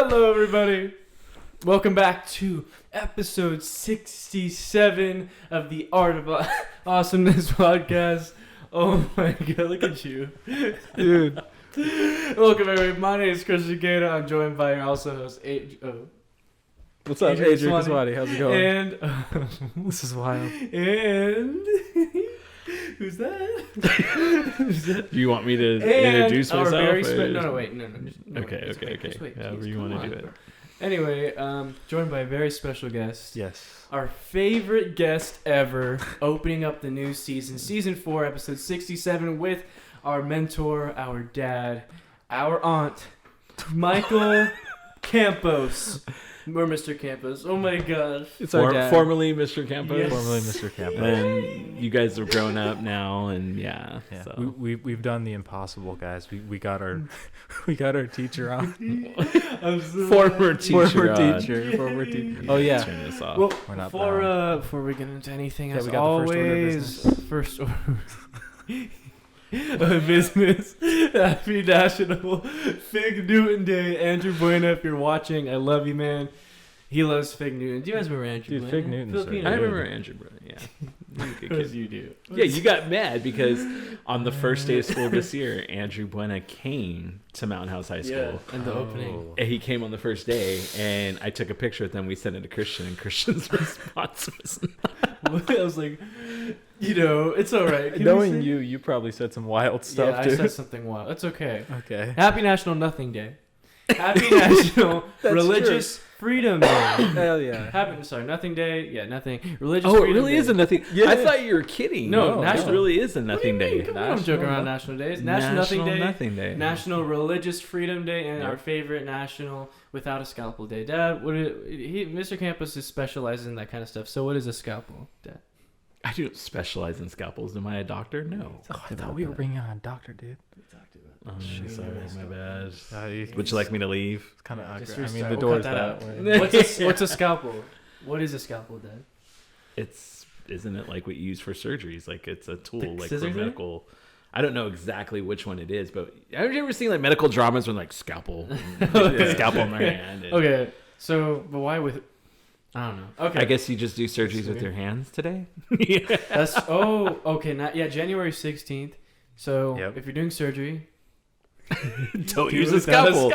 Hello, everybody. Welcome back to episode 67 of the Art of Awesomeness podcast. Oh my god, look at you. Dude. Welcome, everybody. My name is Christian Caito. I'm joined by your also host, What's up, Adrian Kiswani? How's it going? And this is wild. And who's that? Who's that? Do you want me to introduce myself? No, wait. Okay. However you want to do it. Anyway, joined by a very special guest. Yes. Our favorite guest ever, opening up the new season, season 4, episode 67, with our mentor, our dad, our aunt, Michael Campos. We're Mr. Campos. Oh my gosh. It's our dad. Formerly Mr. Campos. Yes. Formerly Mr. Campos. And you guys have grown up now, and yeah. So. We've done the impossible, guys. We got our teacher on. Former teacher. Former teacher. Oh yeah. Turn this off. Well, We're not before we get into anything, as we got always, the first order of business. Happy National Fig Newton Day. Andrew Buena, if you're watching, I love you, man. He loves Fig Newton. Do you guys remember Andrew Buena? Fig Newton's I remember Andrew Buena, yeah. Because you do. Yeah, you got mad because on the first day of school this year, Andrew Buena came to Mountain House High School. Yeah, and the opening. And he came on the first day, and I took a picture with him. We sent it to Christian, and Christian's response was I was like, it's all right. Knowing you probably said some wild stuff, yeah, dude. I said something wild. It's okay. Okay. Happy National Nothing Day. Happy National Religious Freedom Day. Hell yeah. Nothing Day. Yeah, nothing. Religious Oh, it Freedom really Day. is a nothing. Yeah. I thought you were kidding. No, it really is a nothing day. Come on, I'm joking around national days. National Nothing Day. Day. National Religious Freedom Day, and Yep. our favorite National Without a Scalpel Day. Dad, Mr. Campos is specialized in that kind of stuff. So what is a scalpel, Dad? I don't specialize in scalpels. Am I a doctor? No. Oh, I thought we were bringing on a doctor, dude. We talked about. Oh, sorry, my bad. Would Would you like me to leave? It's kind of Just awkward. I mean, restart. the We'll door's cut that that way. What's a scalpel? What is a scalpel, Dad? Isn't it like what you use for surgeries? Like it's a tool, The like scissor for thing? medical. I don't know exactly which one it is, but have you ever seen like medical dramas when like scalpel, scalpel in their hand? And Okay, so but why with? I don't know. Okay, I guess you just do surgeries with your hands today. Yeah. that's okay. January 16th. So Yep. if you're doing surgery, Don't do use it a without scalpel.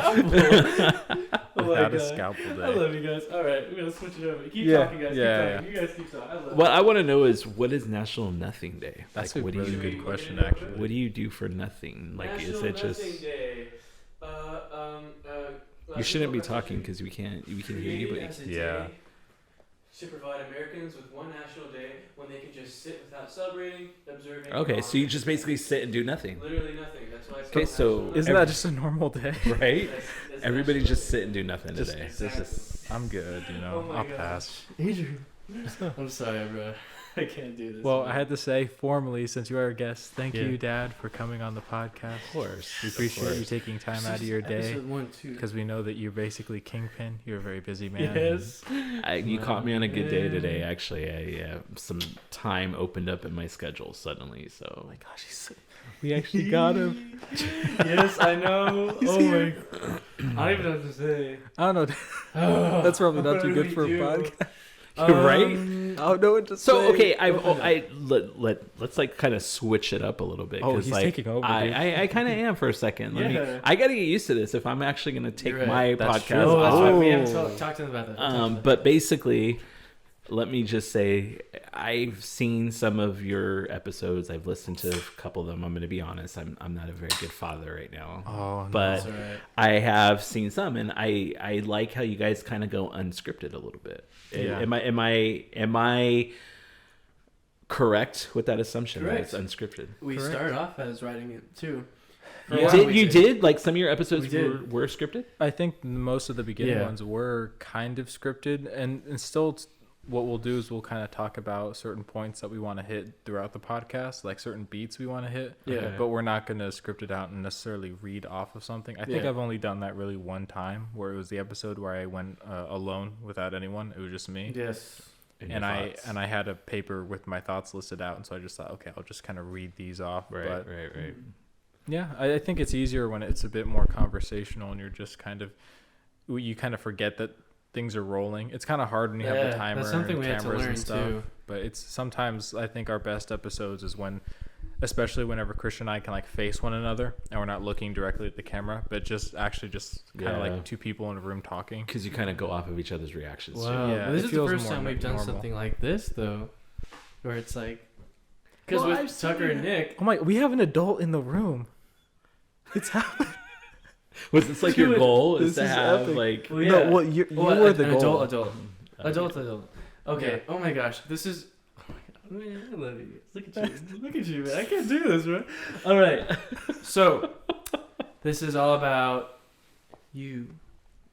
Oh my Without a God. scalpel I day. love you guys. All right, we're gonna switch it over. Keep Yeah, talking, guys. yeah, Keep talking. You guys keep talking. I love What it. I want to know is what is National Nothing Day? That's like, a what really do you good question, What actually. What do you do for nothing? Like, National is it just? Nothing Day. You shouldn't be talking because we can hear you. But Yeah. To provide Americans with one national day when they can just sit without celebrating, observing. okay, so you just basically sit and do nothing, literally nothing. That's why it's Okay, called so National Isn't Nothing that just a normal day? right? That's Everybody National just sit and do nothing Just- today. Exactly. I'm good, Oh my I'll God. pass. Adrian. I'm sorry, bro. I can't do this. Well, I had to say formally, since you are a guest, thank Yeah. you, Dad, for coming on the podcast. Of course, We appreciate you taking time out of your day Episode 1, 2. because we know that you're basically kingpin. You're a very busy man. Yes. You caught me on a good day today. Actually, some time opened up in my schedule suddenly. So, Oh my gosh, we actually got him. Yes, I know. He's oh here. my. I don't even know what to say. I don't know. That's probably not What too do good we for a do? podcast. Right? I don't know what to say. so okay. Let's like kind of switch it up a little bit. Oh, 'cause, he's like, taking over, dude. I kind of am for a second. Yeah. I got to get used to this if I'm actually going to take You're right. my That's podcast. true. Oh, that's off. right. We haven't talked to them about that. But basically, let me just say, I've seen some of your episodes. I've listened to a couple of them. I'm going to be honest. I'm not a very good father right now. Oh, no. But That's all right. I have seen some, and I like how you guys kind of go unscripted a little bit. Yeah. Am I correct with that assumption? That Correct. it's unscripted. We Correct. started off as writing it too. For a Yeah. while we You did like some of your episodes We did. were scripted. I think most of the beginning Yeah. ones were kind of scripted, and still what we'll do is we'll kind of talk about certain points that we want to hit throughout the podcast, like certain beats we want to hit. Yeah. But we're not going to script it out and necessarily read off of something. I think Yeah. I've only done that really one time, where it was the episode where I went alone without anyone. It was just me. Yes. And I had a paper with my thoughts listed out, and so I just thought, okay, I'll just kind of read these off. But right. yeah, I think it's easier when it's a bit more conversational and you're just kind of you kind of forget that things are rolling. It's kind of hard when you have the timer that's something and we had to cameras learn and stuff. too. But it's sometimes I think our best episodes is when, especially whenever Christian and I can like face one another and we're not looking directly at the camera, but just kind of like two people in a room talking. Because you kind of go off of each other's reactions. Wow, Yeah, this it is the feels first more time we've done normal. something like this though, where it's like, because Well, I've with seen Tucker and it. Nick, Oh my, we have an adult in the room. It's happening. Was this like your Dude, goal? Is this to is have epic. like? well, No, well, you were the goal. Adult. Okay. Oh my gosh, this is. Oh my God. Man, I love you. Look at you. Look at you, man. I can't do this, bro. All right. So, this is all about you.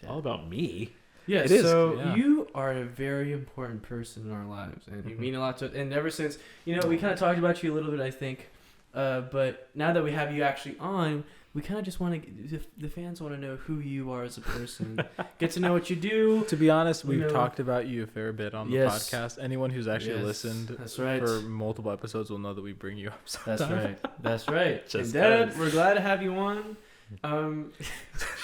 Dad. All about me. Yeah, It is, so yeah. you are a very important person in our lives, and you Mhm. mean a lot to us. And ever since, we kind of talked about you a little bit, I think, but now that we have you actually on, we kind of just want to, the fans want to know who you are as a person, get to know what you do. To be honest, we've You know- talked about you a fair bit on the Yes. podcast. Anyone who's actually Yes, listened that's right. for multiple episodes will know that we bring you up sometimes. That's right. That's right. Just and Dad, us. we're glad to have you on.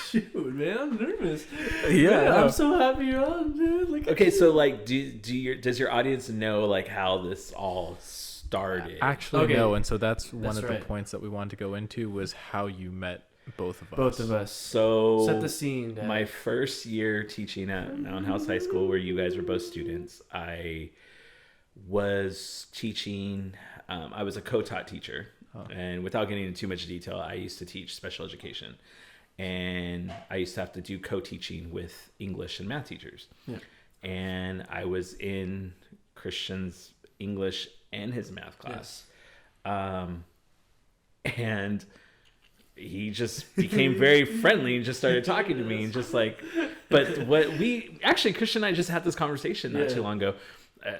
Shoot, man, I'm nervous. Yeah, Man, no. I'm so happy you're on, dude. Look at Okay, you. so like, does your audience know like how this all started? Actually, Okay. no. And so that's one That's of right. the points that we wanted to go into was how you met both of us. Both of us. So Set the scene, Dad. my first year teaching at Mountain House High School, where you guys were both students, I was teaching. I was a co-taught teacher, Oh. and without getting into too much detail, I used to teach special education, and I used to have to do co-teaching with English and math teachers. Yeah. And I was in Christian's English and his math class, and he just became very friendly and just started talking to me and just like, but what we actually, Christian and I just had this conversation not too long ago,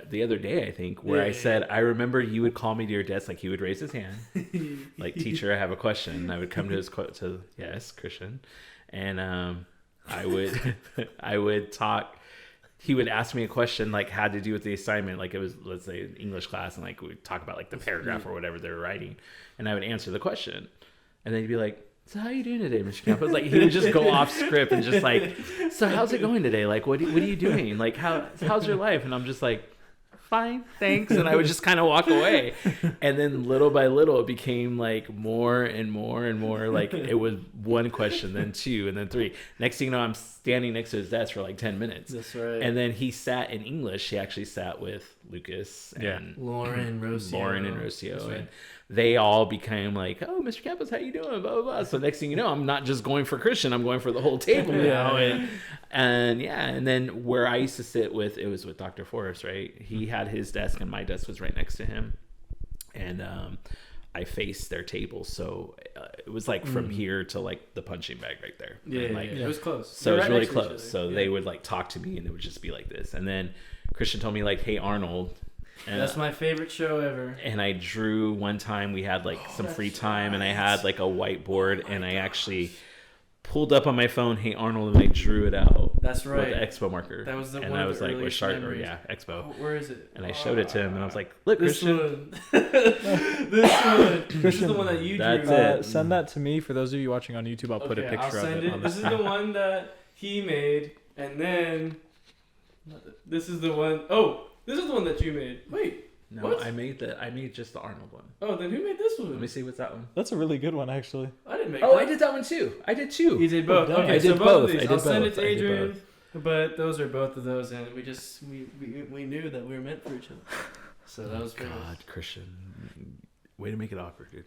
the other day, I think, where I said, I remember you would call me to your desk, like he would raise his hand, like, teacher, I have a question. And I would come to his yes, Christian. And I would talk. He would ask me a question like had to do with the assignment, like it was, let's say, an English class, and like we'd talk about like the paragraph or whatever they were writing, and I would answer the question, and then he'd be like, "So how you doing today, Mr. Campos?" Like he would just go off script and just like, "So how's it going today? Like what are you doing? Like how's your life?" And I'm just like, "Fine, thanks." And I would just kind of walk away. And then little by little, it became like more and more and more. Like it was one question, then two, and then three. Next thing you know, I'm standing next to his desk for like 10 minutes. That's right. And then he sat in English. He actually sat with Lucas and Lauren, Rocio. and Rocio. That's right. And they all became like, "Oh, Mr. Campos, how you doing?" Blah, blah, blah. So next thing you know, I'm not just going for Christian. I'm going for the whole table now. And then where I used to sit with, it was with Dr. Forrest, right? He had his desk and my desk was right next to him. And I faced their table. So it was like from here to like the punching bag right there. Yeah, And, like, it was close. so They're it was right really next to each close. other. So they would like talk to me and it would just be like this. And then Christian told me like, "Hey, Arnold." And That's my favorite show ever. and I drew one time. We had like some free time, and I had like a whiteboard, and I actually pulled up on my phone, "Hey Arnold," and I drew it out. That's right. With the Expo marker. That was the and one I of was the like, "We're earliest starting." memories. Yeah, Expo. Oh, where is it? And I showed it to him, and I was like, "Look, This Christian." one. This one. This is the one that you That's drew. it. Send that to me. For those of you watching on YouTube, I'll put a Okay, picture I'll of send it. On the This is the one that he made, and then this is the one oh this is the one that you made. Wait. No, What? I made just the Arnold one. Oh, then who made this Let one? me see what's that one. That's a really good one, actually. I didn't make Oh, that. I did that one too. I did two. You did both. Oh, Okay, I so did both both. of these. I did I'll send it both. to I did Adrian. But those are both of those, and we knew that we were meant for each other. So that was pretty nice. God, Christian, way to make it awkward, dude.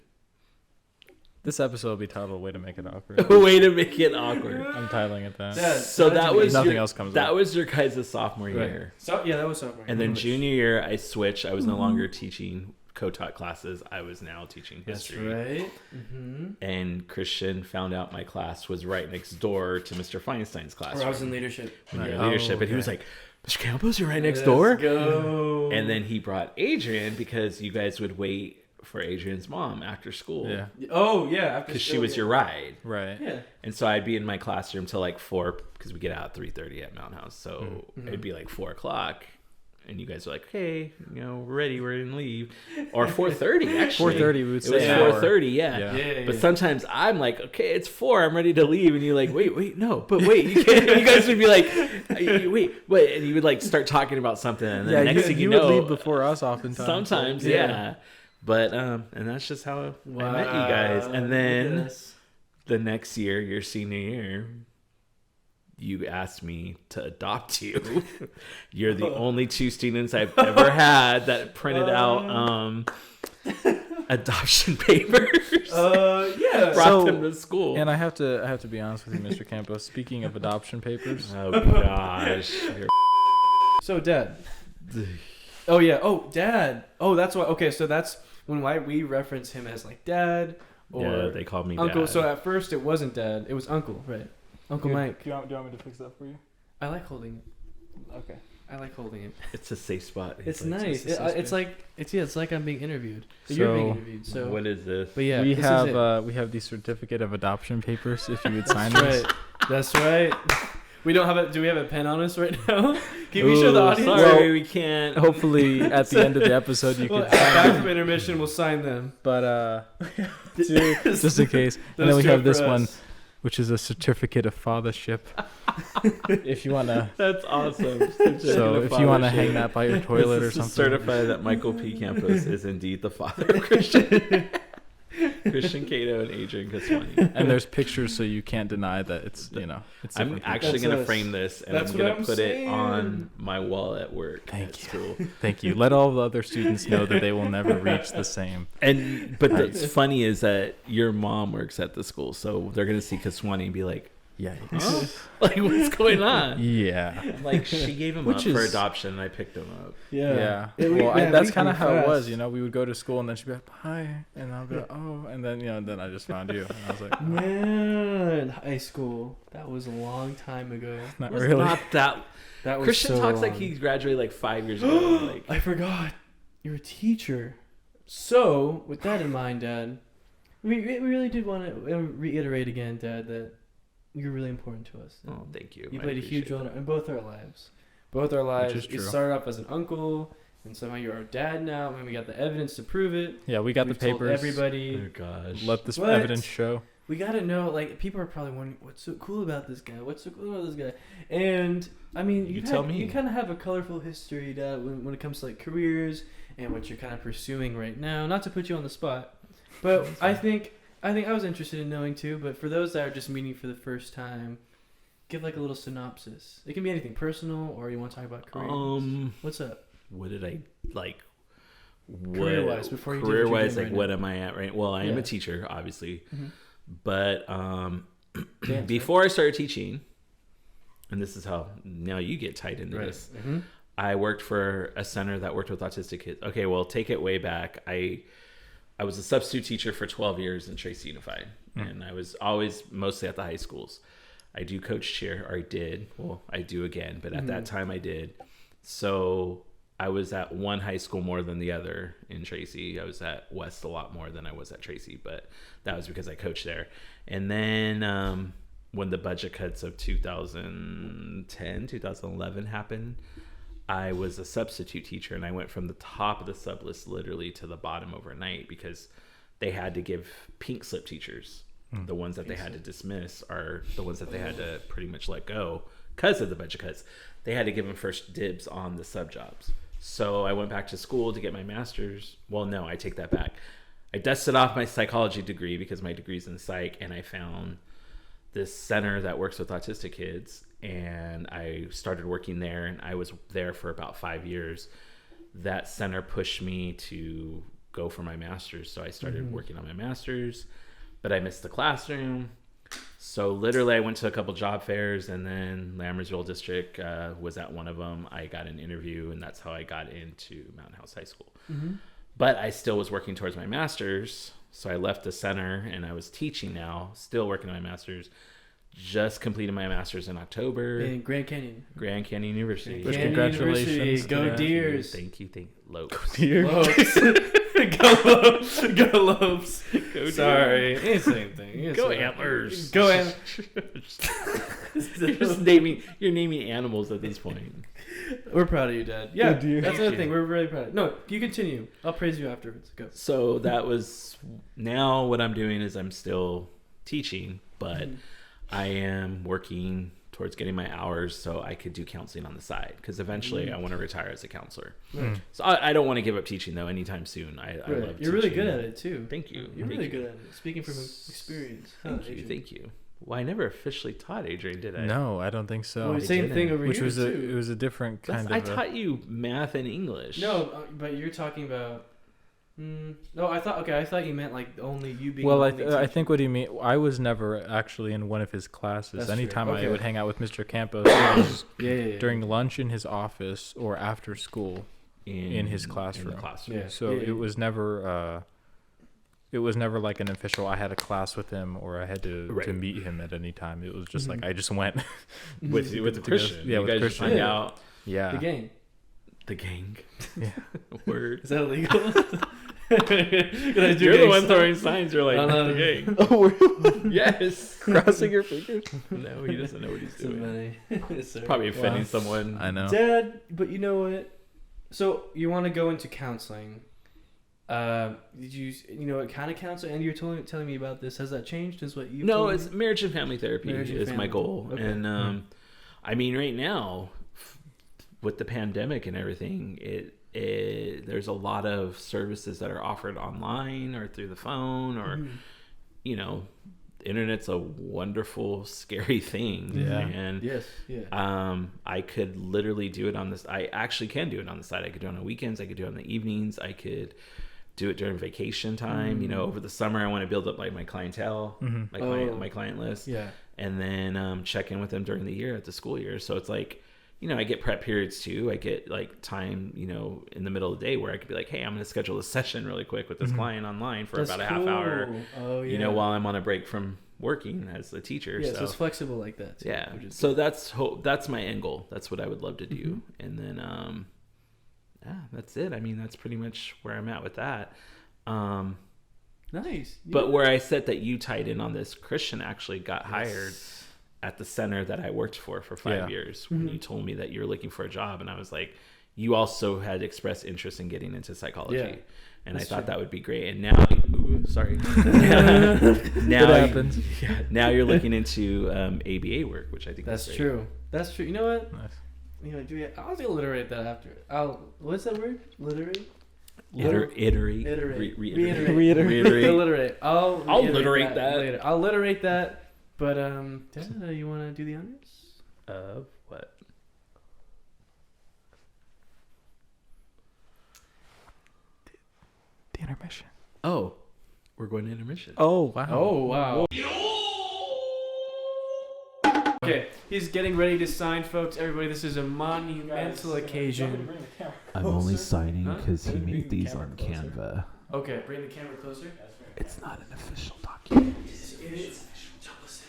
This episode will be titled "Way to Make It Awkward." Way to make it awkward. I'm titling it that. Yeah, So that was Nothing your, else comes That up. was your guys' sophomore Right. year. So yeah, that was sophomore. And then English. junior year, I switched. I was no longer teaching co-taught classes. I was now teaching That's history. right. Mm-hmm. And Christian found out my class was right next door to Mr. Feinstein's class. Or I was in leadership. when you were in Oh, leadership, and he was okay. like, "Mr. Campos, you're right next Let's door." Go. And then he brought Adrian because you guys would wait for Adrian's mom after school. Yeah. Oh yeah, after Because she school, was yeah. your ride. Right. Yeah. And so I'd be in my classroom till like 4, because we get out at 3:30 at Mountain House. So Mm-hmm. it'd be like 4 o'clock. and you guys are like, "Hey, we're ready. We're gonna leave," or 4:30 actually. 4:30 we would say. It was 4:30, yeah. But sometimes I'm like, "Okay, it's 4. I'm ready to leave," and you're like, "Wait, no, but wait, you can't." You guys would be like, "Wait," and you would like start talking about something, and then next thing you know, would leave before us oftentimes. Sometimes, yeah. But and that's just how I met you guys, and then the next year, your senior year, you asked me to adopt you. You're the only 2 students I've ever had that printed out adoption papers. Brought them to school. And I have to be honest with you, Mr. Campos. Speaking of adoption papers, Oh gosh. So Dad. Oh yeah. Oh Dad. Oh, that's why. Okay, so that's why we reference him as like Dad or they called me Uncle. Dad. So at first it wasn't Dad. It was Uncle, right? Uncle Mike. Do you want me to fix that for you? I like holding it. Okay. I like holding it. It's a safe spot. It's nice. It's like I'm being interviewed. So, You're being interviewed. So what is this? But yeah, we this have is it. we have the certificate of adoption papers. If you would sign That's these. right. That's right. We don't have do we have a pen on us right now? Can we show the audience? Sorry, we can't. Hopefully, at the end of the episode, you can. Back from intermission, we'll sign them. But just in case, and then we have this one, which is a certificate of fathership. If you wanna. That's awesome. So if you wanna hang that by your toilet or something. Certify that Michael P. Campos is indeed the father of Christian. Christian Caito and Adrian Kiswani. And there's pictures, so you can't deny that it's It's I'm actually going to frame this, and I'm going to put it on my wall at work. Thank you. School. Thank you. Let all the other students know that they will never reach the same. But what's funny is that your mom works at the school, so they're going to see Kiswani and be like, "Yeah, huh? Like what's going on?" Yeah. Like she gave him up for adoption, and I picked him up. Yeah. That's kind of how it was. We would go to school, and then she'd be like, "Hi," and I'll be like, "Oh," and then then I just found you, and I was like, "Man, high school. That was a long time ago." Not really. Not that. That was Christian so talks long. like he graduated like 5 years ago. Like I forgot. You're a teacher. So with that in mind, Dad, we really did want to reiterate again, Dad, that you're really important to us. Oh, thank you. You played a huge role in both our lives. Both our lives. Which is You true. started off as an uncle, and somehow you're our dad now, and we got the evidence to prove it. Yeah, we got We've the papers. told everybody. Oh gosh. Let this What? evidence show. We gotta know, like, people are probably wondering, what's so cool about this guy? What's so cool about this guy? And, I mean, You tell me. You kind of have a colorful history, Dad, when it comes to, like, careers and what you're kind of pursuing right now. Not to put you on the spot, but I think I was interested in knowing, too, but for those that are just meeting for the first time, give, like, a little synopsis. It can be anything personal, or you want to talk about careers. What's up? What did I, like... Career-wise, before you do what you're career-wise, doing like, right what now. am I at right? Well, I am Yeah. a teacher, obviously. Mm-hmm. But Dance, before I started teaching, and this is how now you get tied into right? this, Mm-hmm. I worked for a center that worked with autistic kids. Okay, well, take it way back. I was a substitute teacher for 12 years in Tracy Unified, and I was always mostly at the high schools. I do coach cheer, or I did. Well, I do again, but at that time I did. So I was at one high school more than the other in Tracy. I was at West a lot more than I was at Tracy, but that was because I coached there. And then when the budget cuts of 2010, 2011 happened, I was a substitute teacher, and I went from the top of the sub list literally to the bottom overnight because they had to give pink slip teachers. The ones that they had to dismiss are the ones that they had to pretty much let go because of the budget cuts. They had to give them first dibs on the sub jobs. So I went back to school to get my master's. Well, no, I take that back. I dusted off my psychology degree because my degree's in psych, and I found this center that works with autistic kids, and I started working there, and I was there for about 5 years. That center pushed me to go for my master's, so I started working on my master's, but I missed the classroom. So literally I went to a couple job fairs, and then Lammersville District was at one of them. I got an interview, and that's how I got into Mountain House High School. But I still was working towards my master's, so I left the center, and I was teaching now, still working on my master's, just completed my master's in October. In Grand Canyon University. Which Congratulations. congratulations Go to that. Deers. Thank you. Lopes. Lopes. Go Lopes. Go Lopes. Go Sorry. It's the same thing. Go Antlers. Go Antlers. You're naming animals at this point. We're proud of you, Dad. Yeah, Go Deer. that's Thank another you. thing. We're really proud. No, you continue. I'll praise you afterwards. Go. So that was, now what I'm doing is I'm still teaching, but I am working towards getting my hours so I could do counseling on the side, because eventually I want to retire as a counselor. So I don't want to give up teaching though anytime soon. I love teaching. You're really good at it too. Thank you. You're really good at it. Speaking from experience. Thank you. Well, I never officially taught Adrian, did I? No, I don't think so. Well, same thing over Which here was too. it was a different kind I of. taught you math and English. No, but you're talking about. No, I thought you meant like only you being. Well, the I only teacher. think what he mean. I was never actually in one of his classes. That's true. Anytime Okay. I would hang out with Mr. Campos, it was yeah. during lunch in his office or after school. In his classroom. In the classroom. Yeah. So it was never. It was never like an official. I had a class with him, or I had to meet him at any time. It was just like I just went with the Christian. Yeah, you with guys Christian. just hung out. Yeah. The gang. Yeah. Word. Is that illegal? You're the one throwing signs. You're like, the gang. Yes. Crossing your fingers. No, he doesn't know what he's doing. Sorry. Probably offending someone. I know. Dad, but you know what? So you want to go into counseling. Did you what kind of counseling? And you're telling me about this. Has that changed? Is what you? No, it's marriage and family therapy Marriage and is my family. goal. Okay. And I mean, right now, with the pandemic and everything, there's a lot of services that are offered online or through the phone, or the internet's a wonderful, scary thing. Yeah. And yes, yeah. I could literally do it on this. I actually can do it on the side. I could do it on the weekends. I could do it on the evenings. I could do it during vacation time. Over the summer, I want to build up like my clientele, my client list. Yeah. And then check in with them during the year at the school year. So it's like, I get prep periods too. I get like time, in the middle of the day where I could be like, hey, I'm going to schedule a session really quick with this client online for That's about a half hour, Oh, yeah. while I'm on a break from working as a teacher. Yeah, so it's flexible like that too, yeah. which is So that's my end goal. That's what I would love to do. And then, that's it. I mean, that's pretty much where I'm at with that. nice. But where I said that you tied in on this, Christian actually got hired at the center that I worked for 5 years when you told me that you were looking for a job. And I was like, you also had expressed interest in getting into psychology. Yeah, and I thought true. that would be great. And now, sorry. now happens. Yeah, now you're looking into ABA work, which I think That's is great. true. That's true. You know what? Nice. I'll alliterate that after. What's that word? Literate? Iterate. Reiterate. Alliterate. I'll alliterate that later. I'll alliterate that. But Dad, you want to do the honors? Of what? The intermission. Oh, we're going to intermission. Oh wow. Oh wow. Okay, he's getting ready to sign, folks. Everybody, this is a monumental occasion. I'm only signing Huh? because he made these on Canva. Okay, bring the camera closer. It's not an official document. It is. So listen,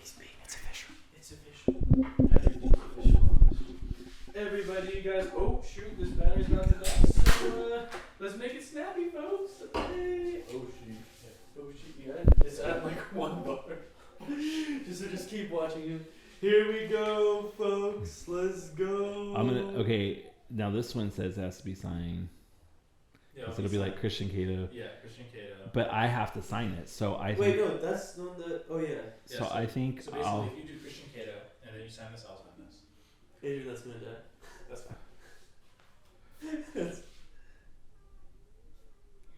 it's official. It's official. Everybody, you guys. Oh shoot, this battery's about to die. So let's make it snappy, folks. Hey. Oh shoot. Oh shoot. Yeah, it's at like 1 bar. Just keep watching you. Here we go, folks. Let's go. Okay, now this one says it has to be signed. Yeah, So it'll be like Christian Caito. Yeah, Christian Caito. But I have to sign it, so I Wait, think, no, that's the one that. Oh yeah. so I think I'll. if you do Christian Caito and then you sign this, I'll sign this. Adrian, that's gonna die. That's fine.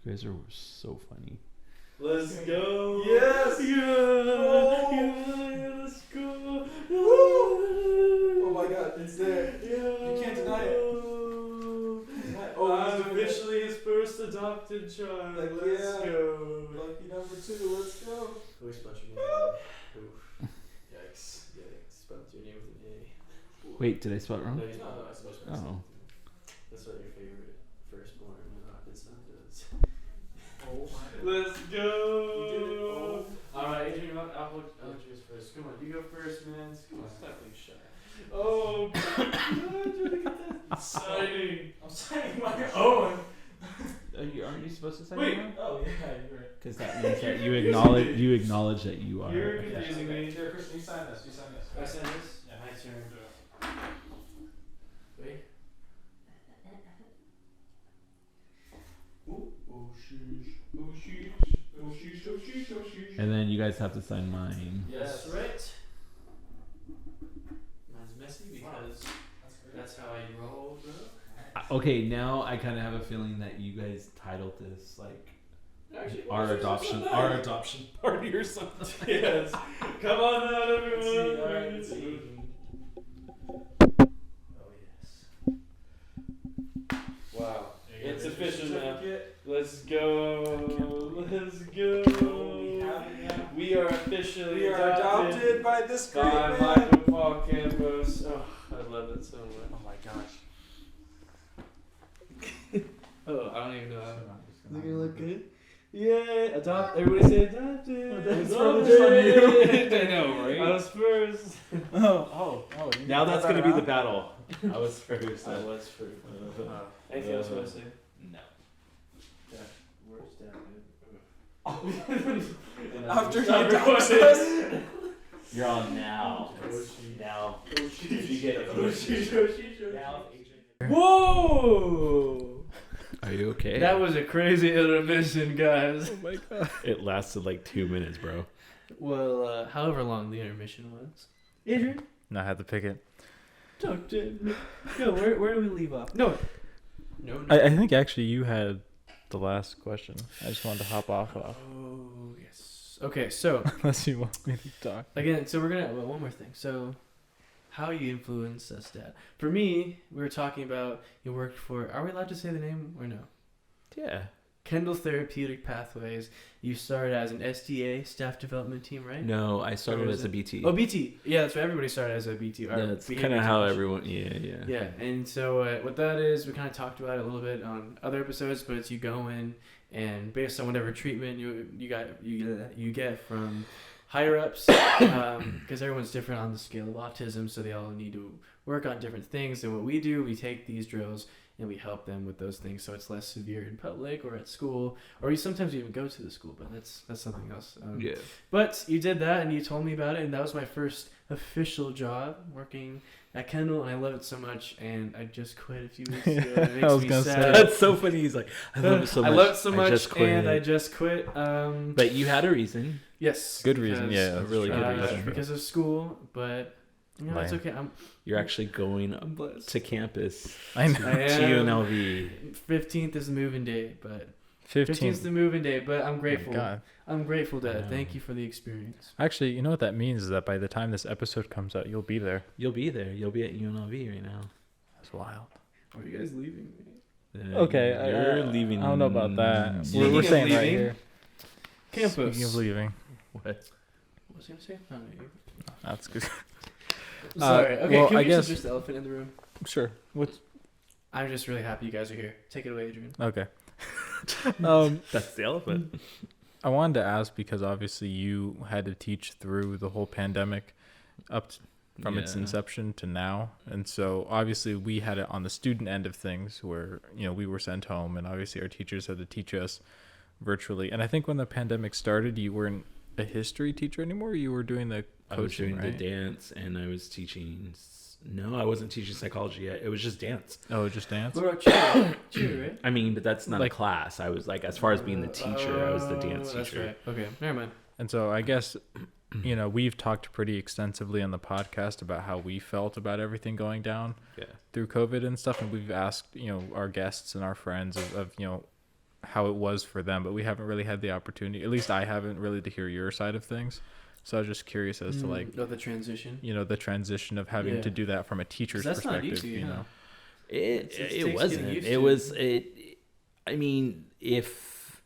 You guys are so funny. Let's go. Yes. Yeah. Let's go. Oh my God, it's there. Yeah. You can't deny it. Oh, I'm officially his first adopted child. Like, Let's yeah. go. Lucky number 2, let's go. Voice bunch again. Oof. Yikes. Spelled your name with an A. Wait, did I spell it wrong? No, he's not. I suppose. Oh. That's what your favorite firstborn adopted son does. Oh my. Let's go. You did it. Oh. Alright, Adrian, I'll hold yours first. Come on, you go first, man. Come on. Stop being shy. Oh, God. Signing. I'm signing my own. Aren't you supposed to say Wait. that? Oh yeah, you're right. Because that means that you acknowledge that you are. You're confusing me. Here, Christian, you sign this. You sign this. I sign this? Yeah. My turn. Wait. Oh, sheesh. Oh, sheesh. Oh, sheesh. Oh, sheesh. Oh, sheesh. And then you guys have to sign mine. Yes, right. Mine's messy because that's how I roll, bro. Okay, now I kind of have a feeling that you guys titled this like Actually, our adoption party or something. Yes. Come on out, everyone. Let's see, all right, let's see. Oh yes. Wow. It's official now. Let's go. Let's go. We are officially adopted by this great by man. Michael Paul Campos. Oh, I love it so much. Oh my gosh. Oh, I don't even know how. Is it gonna look good? Yeah, adopt. Everybody say adopted. That's from you. I know, right? I was first. Oh. Now that's gonna be the battle. I was first. I was first. Anything else you want to say? No. Where's that? After he adopts us. You're on now. Now. You get it. Now. Whoa! Are you okay? That was a crazy intermission, guys. Oh my god. It lasted like 2 minutes, bro. Well, however long the intermission was. Adrian, No, I had to pick it. talk to me. No, where do we leave off? No. I think actually you had the last question. I just wanted to hop off. Oh, yes. Okay, so, Unless you want me to talk. again, so we're going to, well, one more thing. So, how you influenced us, Dad. For me, we were talking about you worked for, are we allowed to say the name or no? Yeah. Kendall Therapeutic Pathways. You started as an SDA, staff development team, right? No, I started Or was as a it- BT. Oh, BT. Yeah, that's right. Everybody started as a BT. or That's behavior kind of how technician. everyone. Yeah. Yeah, and so what that is, we kind of talked about it a little bit on other episodes, but it's you go in and based on whatever treatment you get from higher ups, because everyone's different on the scale of autism, so they all need to work on different things. And what we do, we take these drills and we help them with those things, so it's less severe in public or at school, or you sometimes even go to the school, but that's something else. Yeah. But you did that, and you told me about it, and that was my first official job working at Kendall, and I love it so much. And I just quit a few weeks ago. It I makes was me gonna say sad. That's so funny. He's like, I love it so much. I love it so I much, just quit. and I just quit. But you had a reason. Yes, Good reason, because- yeah. A really good reason. because of school, but it's Lame. okay. You're actually going I'm blessed. to campus. I know. I To am. UNLV. 15th is the moving day, but 15. 15th is the moving day. But I'm grateful. God. I'm grateful, Dad. Wow. Thank you for the experience. Actually, you know what that means is that by the time this episode comes out, you'll be there. You'll be there. You'll be at UNLV right now. That's wild. Are you guys leaving me? Okay, You're leaving. I don't know about that. Speaking We're of saying right leaving, here. Campos. Speaking of leaving, What? What was I gonna say? I don't know. that's good. Sorry. Okay, well, can we I guess- just the elephant in the room? Sure. What's I'm just really happy you guys are here. Take it away, Adrian. okay? That's the elephant. I wanted to ask because obviously you had to teach through the whole pandemic from its Yeah. inception to now. And so obviously we had it on the student end of things where, we were sent home and obviously our teachers had to teach us virtually. And I think when the pandemic started, you weren't a history teacher anymore. You were doing the I was coaching, doing right? the dance, and I was teaching. No, I wasn't teaching psychology yet. It was just dance. Oh, just dance? What about cheer? Cheer, right? I mean, but that's not Like- a class. I was like, as far as being the teacher, I was the dance That's teacher. right. Okay, never mind. And so I guess, we've talked pretty extensively on the podcast about how we felt about everything going down Yeah. through COVID and stuff. And we've asked, our guests and our friends of how it was for them, but we haven't really had the opportunity, at least I haven't really, to hear your side of things. So I was just curious as to the transition. the transition of having Yeah. to do that from a teacher's 'Cause that's not perspective, easy, huh? It takes it wasn't. getting used It to. was it. I mean, if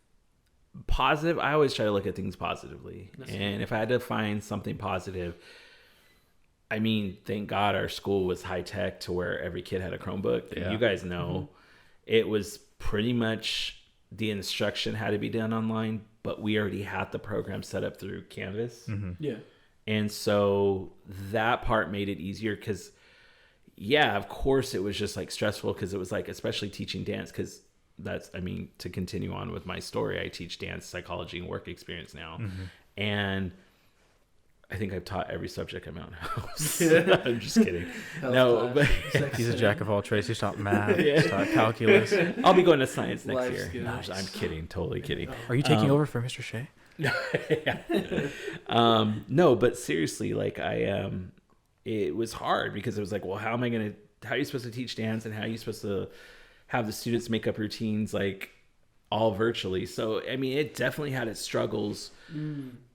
positive, I always try to look at things positively, That's and if I had to find something positive, I mean, thank God our school was high tech to where every kid had a Chromebook. And Yeah. you guys know, it was pretty much the instruction had to be done online, but we already had the program set up through Canvas. Mm-hmm. Yeah. And so that part made it easier because, yeah, of course it was just like stressful because it was like, especially teaching dance, because that's, I mean, to continue on with my story, I teach dance, psychology, and work experience now. And I think I've taught every subject I'm out house. I'm just kidding. No, but He's a jack of all trades. He's taught math, Yeah. he's taught calculus. I'll be going to science next Life year. skills. No, I'm kidding. Totally kidding. Are you taking over for Mr. Shea? No, but seriously, like it was hard because it was like, well, how are you supposed to teach dance, and how are you supposed to have the students make up routines like all virtually? So, I mean, it definitely had its struggles.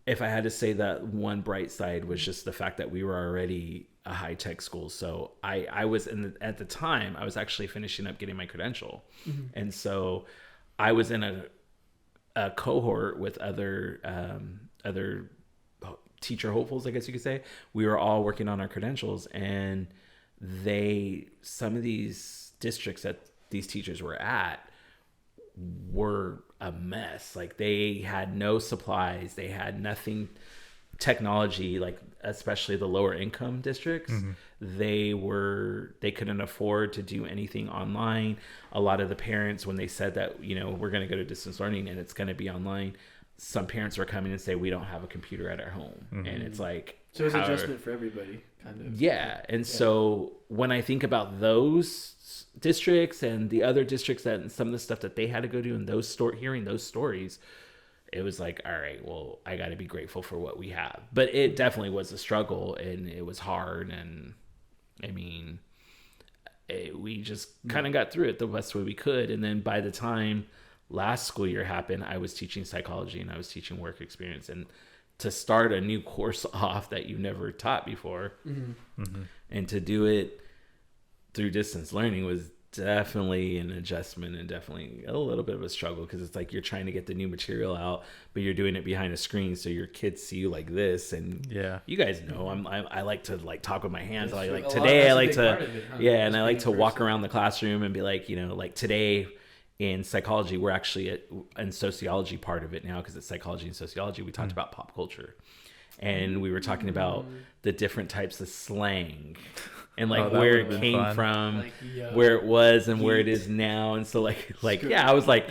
If I had to say that one bright side was just the fact that we were already a high tech school. So I was at the time, I was actually finishing up getting my credential. And so I was in a cohort with other teacher hopefuls, I guess you could say. We were all working on our credentials, and some of these districts that these teachers were at were a mess. Like, they had no supplies, they had nothing technology, like especially the lower income districts. They couldn't afford to do anything online. A lot of the parents, when they said that, you know, we're going to go to distance learning and it's going to be online, some parents were coming and say, we don't have a computer at our home. And it's like, So it's an adjustment for everybody, kind of. yeah. And so when I think about those districts and the other districts that, and some of the stuff that they had to go do, and hearing those stories, it was like, all right, well, I got to be grateful for what we have. But it definitely was a struggle, and it was hard. And I mean, we just kind of got through it the best way we could. And then by the time last school year happened, I was teaching psychology and I was teaching work experience. And to start a new course off that you've never taught before, and to do it through distance learning was definitely an adjustment, and definitely a little bit of a struggle, because it's like you're trying to get the new material out, but you're doing it behind a screen, so your kids see you like this. And you guys know I like to like talk with my hands. I like today I like to and I like to walk around the classroom and be like, you know, like today in psychology, we're actually in sociology part of it now, because it's psychology and sociology. We talked about pop culture, and we were talking about the different types of slang and like where it came from, like, where it was, and where it is now. And so like yeah, I was like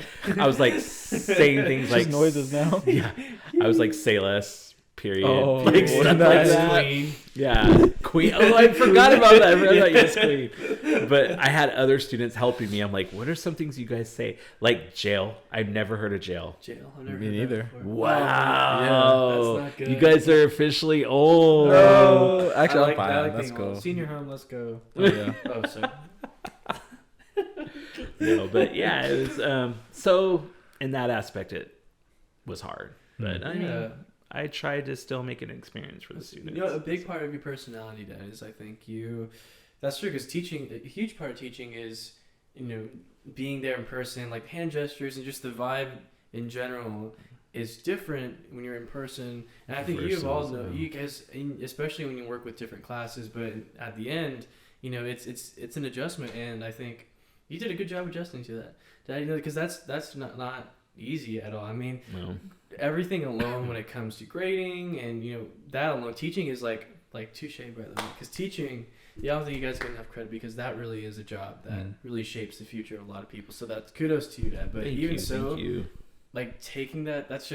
saying things like noises now. Yeah, I was like, say less, period. Oh, like stuff like that. Queen. Yeah, queen. Oh, I forgot about that. I forgot yes, queen. But I had other students helping me. I'm like, what are some things you guys say? Like jail. I've never heard of jail. Jail. I've never Me heard neither. that before. Wow. That's not good. You guys are officially old. No, I actually, like, I'm fine. I like Let's being go. old. Senior home, let's go. Oh, yeah. Oh, sorry. No, but yeah, it was so in that aspect it was hard. But I mean, I tried to still make it an experience for the students. You know, a big part of your personality, Dad, is I think that's true, because teaching, a huge part of teaching is, you know, being there in person, like hand gestures and just the vibe in general is different when you're in person. And I think you all know, you guys, especially when you work with different classes, but at the end, you know, it's an adjustment, and I think you did a good job adjusting to that. Dad, you know, because that's not easy at all. I mean, everything alone when it comes to grading and, you know, that alone, teaching is like touche, by the way, because teaching, I don't think you guys get enough credit, because that really is a job that really shapes the future of a lot of people. So that's kudos to you, Dad. But thank you. Like taking that's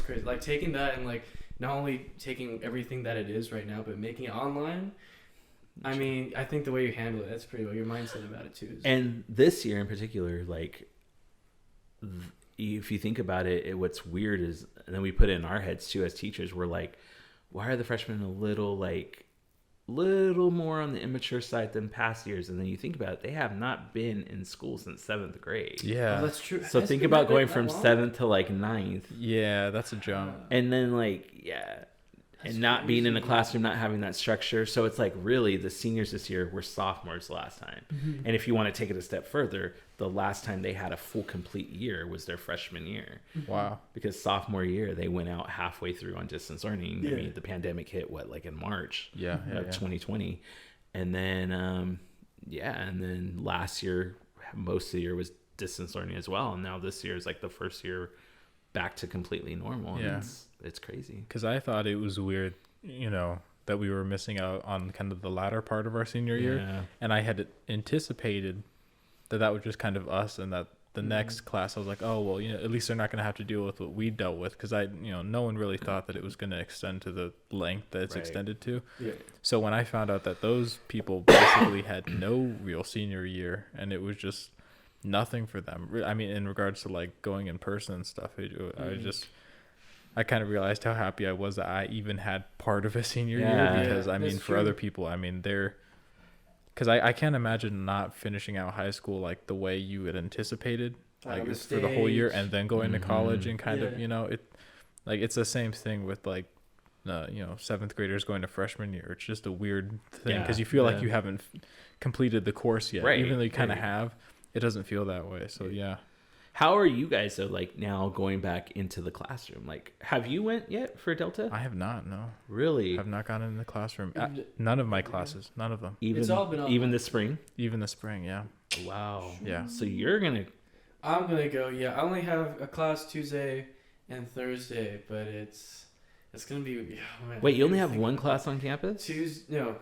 crazy. Like taking that and like not only taking everything that it is right now, but making it online. I mean, I think the way you handle it, that's pretty well. Your mindset about it too. And this year in particular, like, if you think about it, what's weird is, and then we put it in our heads too as teachers, we're like, why are the freshmen a little more on the immature side than past years? And then you think about it, they have not been in school since 7th grade. Yeah. Oh, that's true. So think about going from 7th to like 9th. Yeah, that's a jump. And then like, and not being in a classroom, not having that structure. So it's like, really, the seniors this year were sophomores last time. And if you want to take it a step further, the last time they had a full complete year was their freshman year. Wow. Because sophomore year, they went out halfway through on distance learning. I mean, the pandemic hit, like in March of 2020. And then, and then last year, most of the year was distance learning as well. And now this year is like the first year back to completely normal. And it's crazy. Because I thought it was weird that we were missing out on kind of the latter part of our senior year. Yeah. And I had anticipated that was just kind of us, and that the Mm-hmm. next class I was like, oh, well, at least they're not going to have to deal with what we dealt with, because no one really thought that it was going to extend to the length that it's Right. extended to. Yeah. So when I found out that those people basically had no real senior year, and it was just nothing for them, I mean, in regards to like going in person and stuff, I kind of realized how happy I was that I even had part of a senior Yeah. year, because Yeah, I mean, that's for true. other people, I mean, because I can't imagine not finishing out high school like the way you had anticipated, On like the for the whole year, stage. and then going to college and kind of, Yeah. it's the same thing with like, seventh graders going to freshman year. It's just a weird thing, because you feel like you haven't completed the course yet, Right, even though you kind of right. have. It doesn't feel that way. So yeah. How are you guys though? Like now going back into the classroom, like have you went yet for Delta? I have not. No, Really? I've not gone in the classroom. Even- None of my classes. None of them. Even It's all been online. even this spring? Even the spring. Yeah. Wow. Yeah. So you're gonna I'm gonna go. Yeah, I only have a class Tuesday and Thursday, but it's gonna be. Yeah, man, wait. You only I have think one class on campus? Tuesday. No,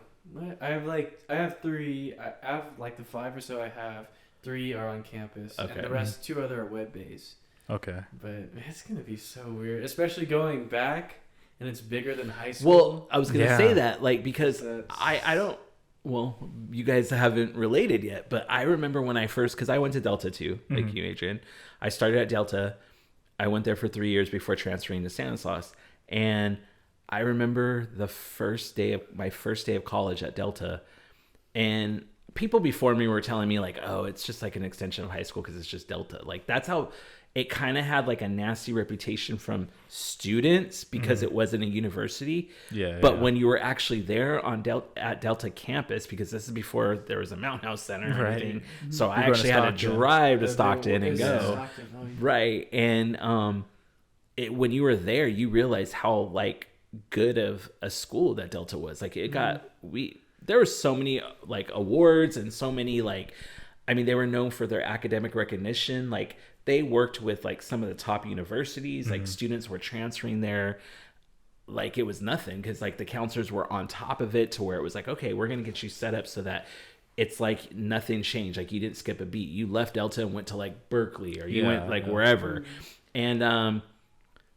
I have three. I have like the 5 or so I have. 3 are on campus, Okay. and the rest 2 other are web based. Okay. But it's gonna be so weird, especially going back, and it's bigger than high school. Well, I was gonna Yeah. say that, like, because That's- I don't. Well, you guys haven't related yet, but I remember when I first, because I went to Delta too, like Mhm. you, Adrian. I started at Delta. I went there for 3 years before transferring to Stanislaus, and I remember my first day of college at Delta, and people before me were telling me like, oh, it's just like an extension of high school because it's just Delta. Like that's how it kind of had like a nasty reputation from students because it wasn't a university. Yeah. But yeah. when you were actually there on at Delta campus, because this is before there was a Mountain House Center and Right. everything, so I You're going to actually had to Stockton. drive to Yeah, Stockton and it's go. Stockton, oh, yeah. Right. And when you were there, you realized how like good of a school that Delta was. Like it got there were so many like awards and so many like, I mean, they were known for their academic recognition. Like they worked with like some of the top universities. Like students were transferring there like it was nothing, because like the counselors were on top of it to where it was like, okay, we're gonna get you set up so that it's like nothing changed. Like you didn't skip a beat. You left Delta and went to like Berkeley, or you went like wherever. And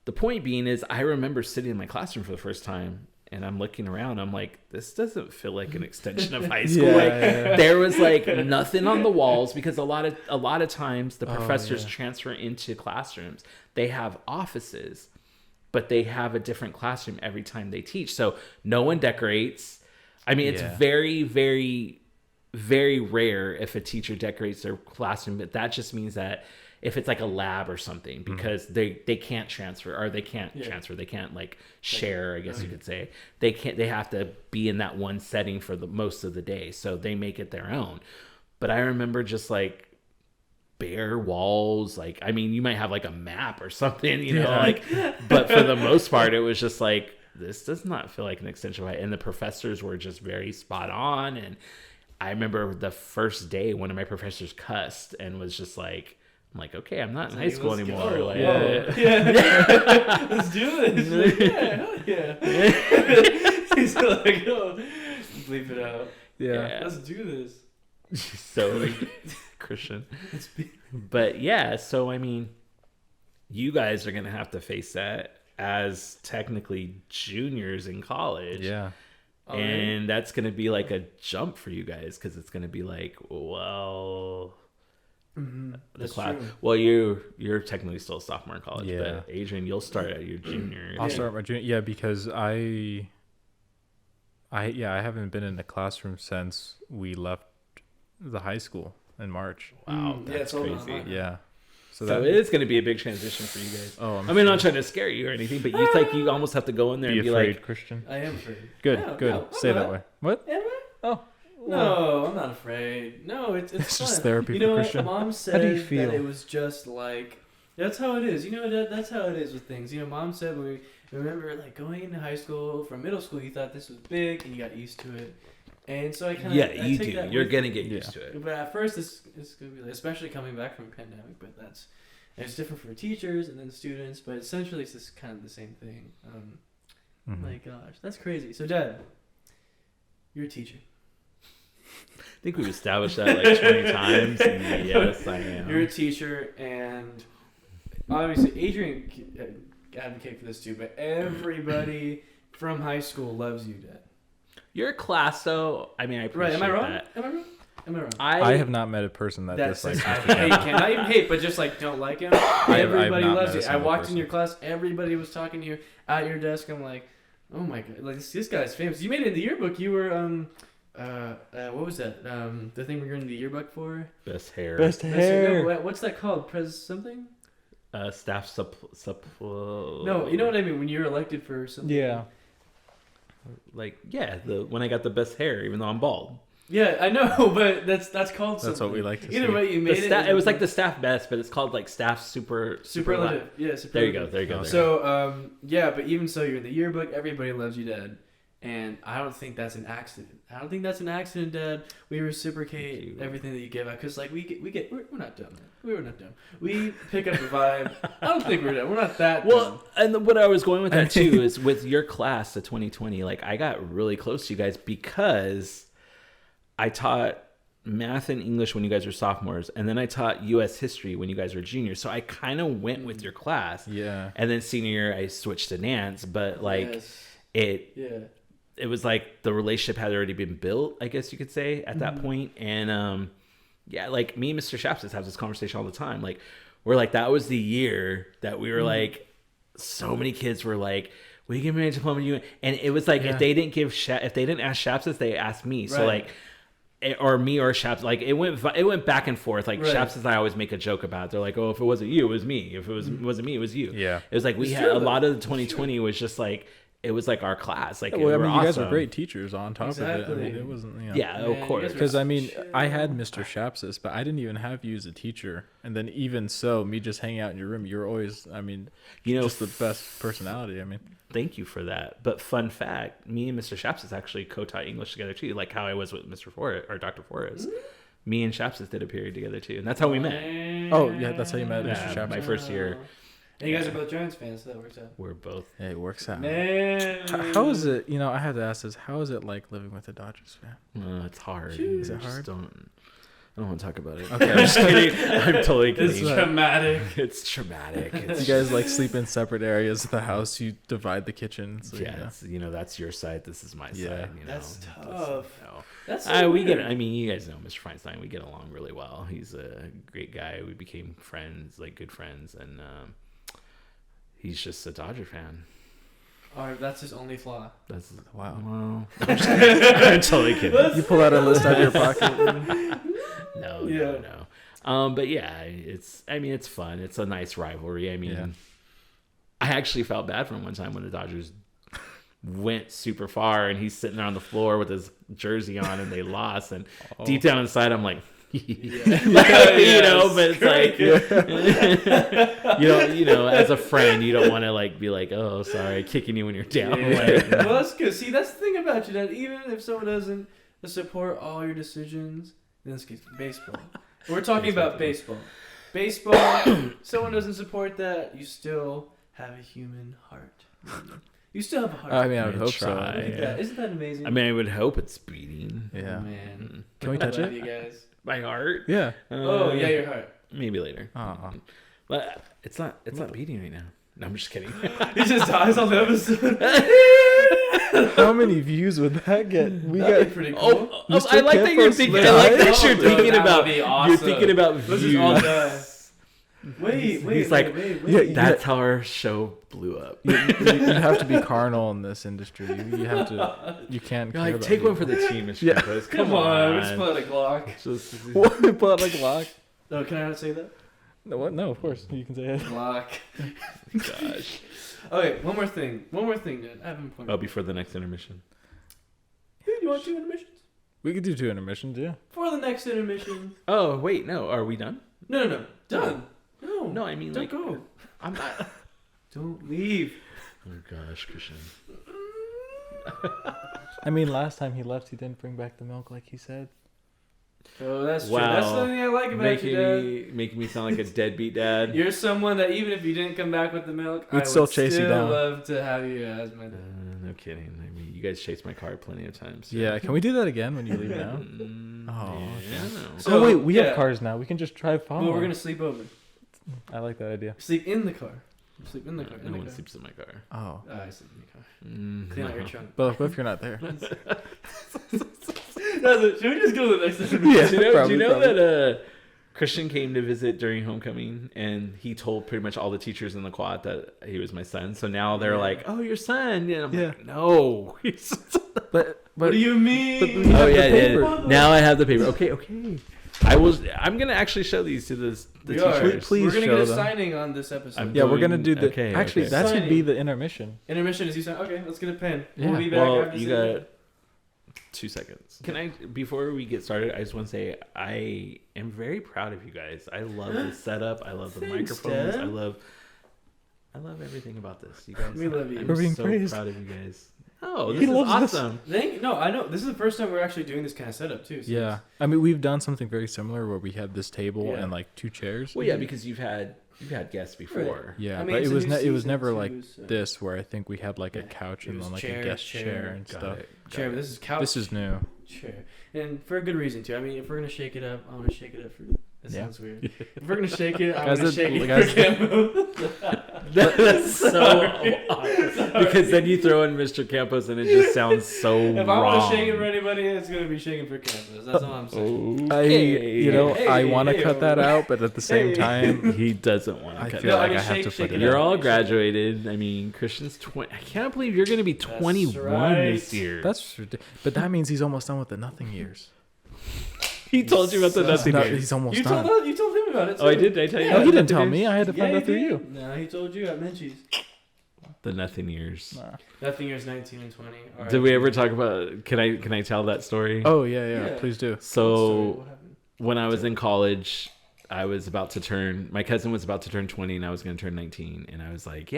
the point being is, I remember sitting in my classroom for the first time, and I'm looking around. I'm like, this doesn't feel like an extension of high school. Yeah, Like yeah. there was like nothing on the walls, because a lot of times the professors yeah. transfer into classrooms. They have offices, but they have a different classroom every time they teach. So no one decorates. I mean, it's Yeah. very, very, very rare if a teacher decorates their classroom, but that just means that if it's like a lab or something, because they can't transfer, or they can't transfer, they can't like share, I guess you could say. They have to be in that one setting for the most of the day, so they make it their own. But I remember just like bare walls, like, I mean, you might have like a map or something, you know, like, but for the most part, it was just like, this does not feel like an extension of high. And the professors were just very spot on. And I remember the first day, one of my professors cussed and was just like, I'm like, okay, I'm not in high school Let's anymore. go. Like, Yeah. Let's do this. Yeah, hell yeah. He's like, oh, bleep it out. Yeah. Let's do this. so like, Christian. But yeah, so I mean, you guys are gonna have to face that as technically juniors in college. Yeah. And that's gonna be like a jump for you guys, because it's gonna be like, well, the That's class. true. Well, you're technically still a sophomore in college, Yeah. but Adrian, you'll start at your junior. I'll start my junior. Yeah, because I haven't been in the classroom since we left the high school in March. Wow, Yeah, that's it's all crazy. online. Yeah. So it is going to be a big transition for you guys. Oh, I mean, I'm not trying to scare you or anything, but you like you almost have to go in there be and be afraid, like, Christian. I am afraid. Good, No, good. no, Say I'm that not. way. What? Am I? Oh, No, I'm not afraid. No, it's It's fun. just therapy You for know what? Christian. Mom How do you said feel? that it was just like that's how it is. You know that's how it is with things. You know, Mom said when we remember like going into high school from middle school, you thought this was big and you got used to it, and so I kind of yeah, you do. You're going to get Yeah. used to it. But at first, it's gonna be especially coming back from a pandemic. But it's different for teachers and then students. But essentially, it's just kind of the same thing. Mhm. My gosh, that's crazy. So, Dad, you're a teacher. I think we've established that like 20 times. And yes, I am. You're a teacher, and obviously Adrian advocate for this too, but everybody from high school loves you, Dad. Your class, though. I mean, I appreciate Right? Am I wrong? that. Am I wrong? Am I wrong? I have not met a person that That's dislikes I Mr. hate Campos. Cam. Not even hate, but just like don't like him. I have Everybody not loves met you. a I single walked in person. your class. Everybody was talking to you at your desk. I'm like, oh my god, like this guy's famous. You made it in the yearbook. You were what was that? The thing we're in the yearbook for? Best hair. No, what's that called? Pres something? Staff No, you know what I mean. When you're elected for something. Yeah. Like, yeah, when I got the best hair, even though I'm bald. Yeah, I know, but that's called something. That's what we like to Either see. way, you made It was like the staff best, but it's called like staff superlative. Yeah, superlative. There you go. There you go. So, yeah, but even so, you're in the yearbook. Everybody loves you, Dad. And I don't think that's an accident. I don't think that's an accident, Dad. We reciprocate everything that you give out because, like, we're not dumb, man. We're not dumb. We pick up the vibe. I don't think we're dumb. We're not that dumb. Well, and what I was going with that too is with your class, the 2020. Like, I got really close to you guys because I taught math and English when you guys were sophomores, and then I taught U.S. history when you guys were juniors. So I kind of went with your class. Yeah. And then senior year, I switched to Nance, but like it was like the relationship had already been built, I guess you could say, at that point. And yeah, like me and Mr. Shapsis have this conversation all the time. Like, we're like, that was the year that we were like, so many kids were like, will you give me a diploma? And it was like, if they didn't ask Shapsis, they asked me. So like, or me or Shaps, like it went back and forth. Like Shaps and I always make a joke about it. They're like, oh, if it wasn't you, it was me. If it wasn't me, it was you. Yeah. It was like we had a lot of the 2020 was just like, it was like our class. Like, Well, I mean, you guys were awesome. great teachers on top of it. I Exactly. mean, it wasn't, you know. Yeah, of course. Because, I mean, I had Mr. Shapsis, but I didn't even have you as a teacher. And then even so, me just hanging out in your room, you're always, I mean, You know, just the best personality. I mean. Thank you for that. But fun fact, me and Mr. Shapsis actually co-taught English together too, like how I was with Mr. Forrest or Dr. Forrest. Me and Shapsis did a period together too, and that's how we met. Oh, yeah, that's how you met Mr. Yeah, Shapsis. my first year. And you guys are both Giants fans, so that works out. We're both. Hey, it works out. Man. How is it, you know, I had to ask this, how is it like living with a Dodgers fan? It's hard. Is it Just hard? I don't want to talk about it. Okay. I'm just kidding. I'm totally It's kidding. traumatic. It's traumatic. You guys like sleep in separate areas of the house, you divide the kitchen. So, Yeah, it's, that's your side. This is my Yeah. side. That's tough. That's We get. weird. I mean, you guys know Mr. Feinstein. We get along really well. He's a great guy. We became friends, like good friends, and he's just a Dodger fan. Or that's his only flaw. That's Wow. well. I'm totally kidding. You pull out a list out of your pocket. No. But yeah, it's fun. It's a nice rivalry. I mean, Yeah. I actually felt bad for him one time when the Dodgers went super far and he's sitting there on the floor with his jersey on and they lost. And deep down inside, I'm like, but it's like, as a friend, you don't want to like be like, oh, sorry, kicking you when you're down. Like, Well, that's good. See, that's the thing about you, Dad. Even if someone doesn't support all your decisions, in this case, baseball. We're talking about baseball. Baseball, someone doesn't support that, you still have a human heart. You still have a heart. I mean, I would hope try. so. Look at that. Isn't that amazing? I mean, I would hope it's beating. Yeah. Oh, man. Can we I touch love it? you guys. My heart. Yeah. Oh, yeah, your heart. Maybe later. Aw. But it's not beating right now. No, I'm just kidding. He just dies on the episode. How many views would that get? We That'd be got. pretty cool. Mr. I like that you're Campos thinking. died? I like that Oh, you're bro, thinking that about. would be You're awesome. thinking about This is all views. done. Wait. He's like, Yeah, that's how our show blew up. You have to be carnal in this industry. You have to. You can't. You're care like, about take one people. for the team, Mr. Yeah. Campos. Come on. Let's put a Glock. Just, What? Pull out like lock? Oh, can I not say that? No, what? No, of course you can say it. Glock. gosh. Okay, one more thing, Dad. I have an point. Oh, before the next intermission. Hey, you want 2 intermissions? We could do 2 intermissions, yeah. For the next intermission. Oh, wait, no. Are we done? No. Done. No. No, I mean, Don't like, go. I'm not. Don't leave. Oh, gosh, Christian. I mean, last time he left, he didn't bring back the milk like he said. Oh, that's true. Wow. That's the thing I like about you, Dad. Making me sound like a deadbeat dad. You're someone that even if you didn't come back with the milk, We'd I still would chase you still down. love to have you as my dad. No kidding. I mean, you guys chased my car plenty of times. So. Yeah, can we do that again when you leave now? Oh, yeah. So, wait, we yeah. have cars now. We can just drive home. Well, we're gonna sleep over. I like that idea. Sleep in the car. Sleep in the car. No one sleeps in my car. Oh, I sleep in the car. Clean out your trunk. but if you're not there, Should we just go to the next one? Yeah, do you know probably. that Christian came to visit during homecoming, and he told pretty much all the teachers in the quad that he was my son. So now they're like, "Oh, your son?" And I'm like, "No." but What do you mean? Oh have the yeah, paper. yeah. Now I have the paper. Okay. I'm gonna actually show these to the We are. teachers. Please We're gonna show get a them. signing on this episode. yeah, we're gonna going- do the. okay, actually, okay. that should be Signing. the intermission. Intermission is you sign. Okay, let's get a pen. Yeah. We'll be back Well, after you this. got 2 seconds. Can I, before we get started, I just want to say I am very proud of you guys. I love the setup. I love the Thanks, microphones. Dad. I love everything about this. You guys, We love you. I'm We're being so praised. proud of you guys. Oh, He this is loves us. awesome. No, I know. This is the first time we're actually doing this kind of setup too. So Yeah, I mean, we've done something very similar where we had this table Yeah. and like 2 chairs. Well, yeah, because you've had guests before. Yeah, I mean, but it's it a was new it was season never too, like so- this where I think we had like Yeah. a couch It and was then like chair, a guest chair. chair and Got stuff. it. chair, but this is couch. This is new. chair, and for a good reason too. I mean, if we're gonna shake it up, I want to shake it up for. That Yeah. sounds weird. If we're gonna shake it, I Guys, want to that- shake it guys- for Campos. That's so awesome. Because then you throw in Mr. Campos and it just sounds so If I wrong. want to shake it for anybody, it's gonna be shaking for Campos. That's all I'm saying. I I want to hey, cut that out, but at the same Hey. time, He doesn't want I to cut feel No, that. like I I mean, have shake- to shake put it it. You're up. all graduated. I mean, Christian's 20. I can't believe you're going to be 21 this year. That's but that means he's almost done with the nothing years. He told you about the So- nothing No, years. he's almost You done. told him about it. Oh, I too. did? Did I tell you? Yeah. No, about he the didn't tell nothing me. years? I had to find Yeah, out through he you. did. No, he told you at Menchie's. The nothing years. Nah. Nothing years 19 and 20. All right. Did we ever talk about? Can I tell that story? Oh yeah, Yeah. please do. So What happened? when I was in college, I was about to turn. My cousin was about to turn 20, and I was going to turn 19. And I was like,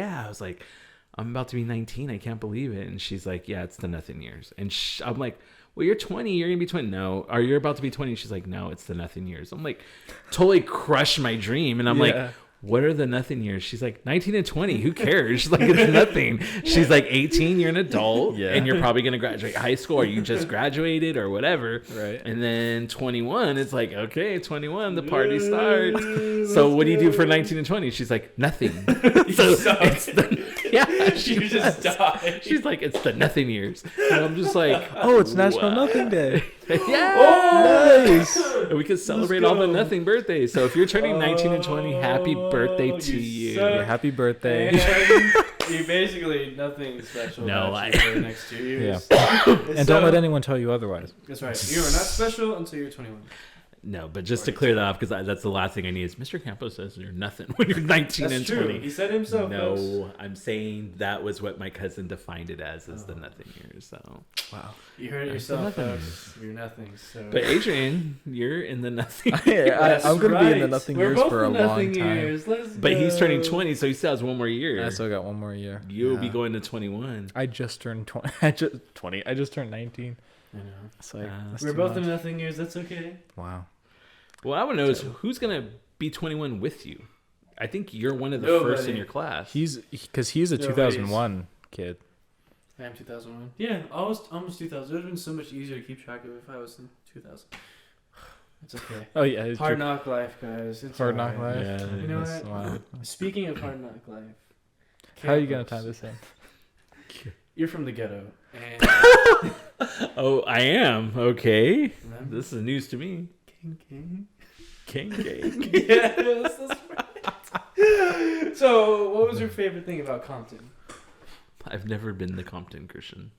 I'm about to be 19. I can't believe it. And she's like, yeah, it's the nothing years. And I'm like, well, you're 20. You're going to be 20. No. Or you're about to be 20. She's like, no, it's the nothing years. I'm like, totally crushed my dream. And I'm like, Yeah. what are the nothing years? She's like, 19 and 20. Who cares? She's like, it's nothing. She's like, 18, you're an adult. Yeah. And you're probably going to graduate high school, or you just graduated or whatever. Right. And then 21, it's like, okay, 21, the party starts. So what do you do for 19 and 20? She's like, nothing. So it's she You just does. died. She's like, it's the nothing years. And I'm just like, Oh, it's National what? Nothing Day. Yeah. Nice. And we can celebrate all the nothing birthdays. So if you're turning 19 and 20, happy birthday to you. suck. Yeah, happy birthday. And you basically nothing special. No, about you for the next 2 years. And don't let anyone tell you otherwise. That's right. You are not special until you're 21. No, but just to clear that off, because that's the last thing I need is Mr. Campos says you're nothing when you're 19 That's and true. 20. He said himself. folks. No, I'm saying that was what my cousin defined it as the nothing years. So, Wow. You heard it That's the yourself, nothing folks. You're nothing. So. but Adrian, you're in the nothing. That's I'm gonna be in the right. nothing We're years both for a in long nothing time. years. Let's But he's turning go. 20, so he still has one more year. I still got one more year. You'll be Yeah. going to 21. I just turned 20. I just turned 19. I know. It's like that's We're too both much. in nothing years. That's okay. Wow. Well, I want to know is who's gonna be 21 with you. I think you're one of the first in Nobody. your class. He's because he's a Nobody's- 2001 kid. I am 2001. Yeah, almost 2000. It would have been so much easier to keep track of if I was in 2000. It's okay. Oh yeah, it's Hard knock life, guys. It's Hard knock alright. life. Yeah, You know That's what? wild. Speaking of hard knock life, How are you gonna Campos, tie this in? You're from the ghetto, and Oh, I am. Okay. remember? This is news to me. King. King King. Yes, that's right. So, what was your favorite thing about Compton? I've never been to Compton, Christian.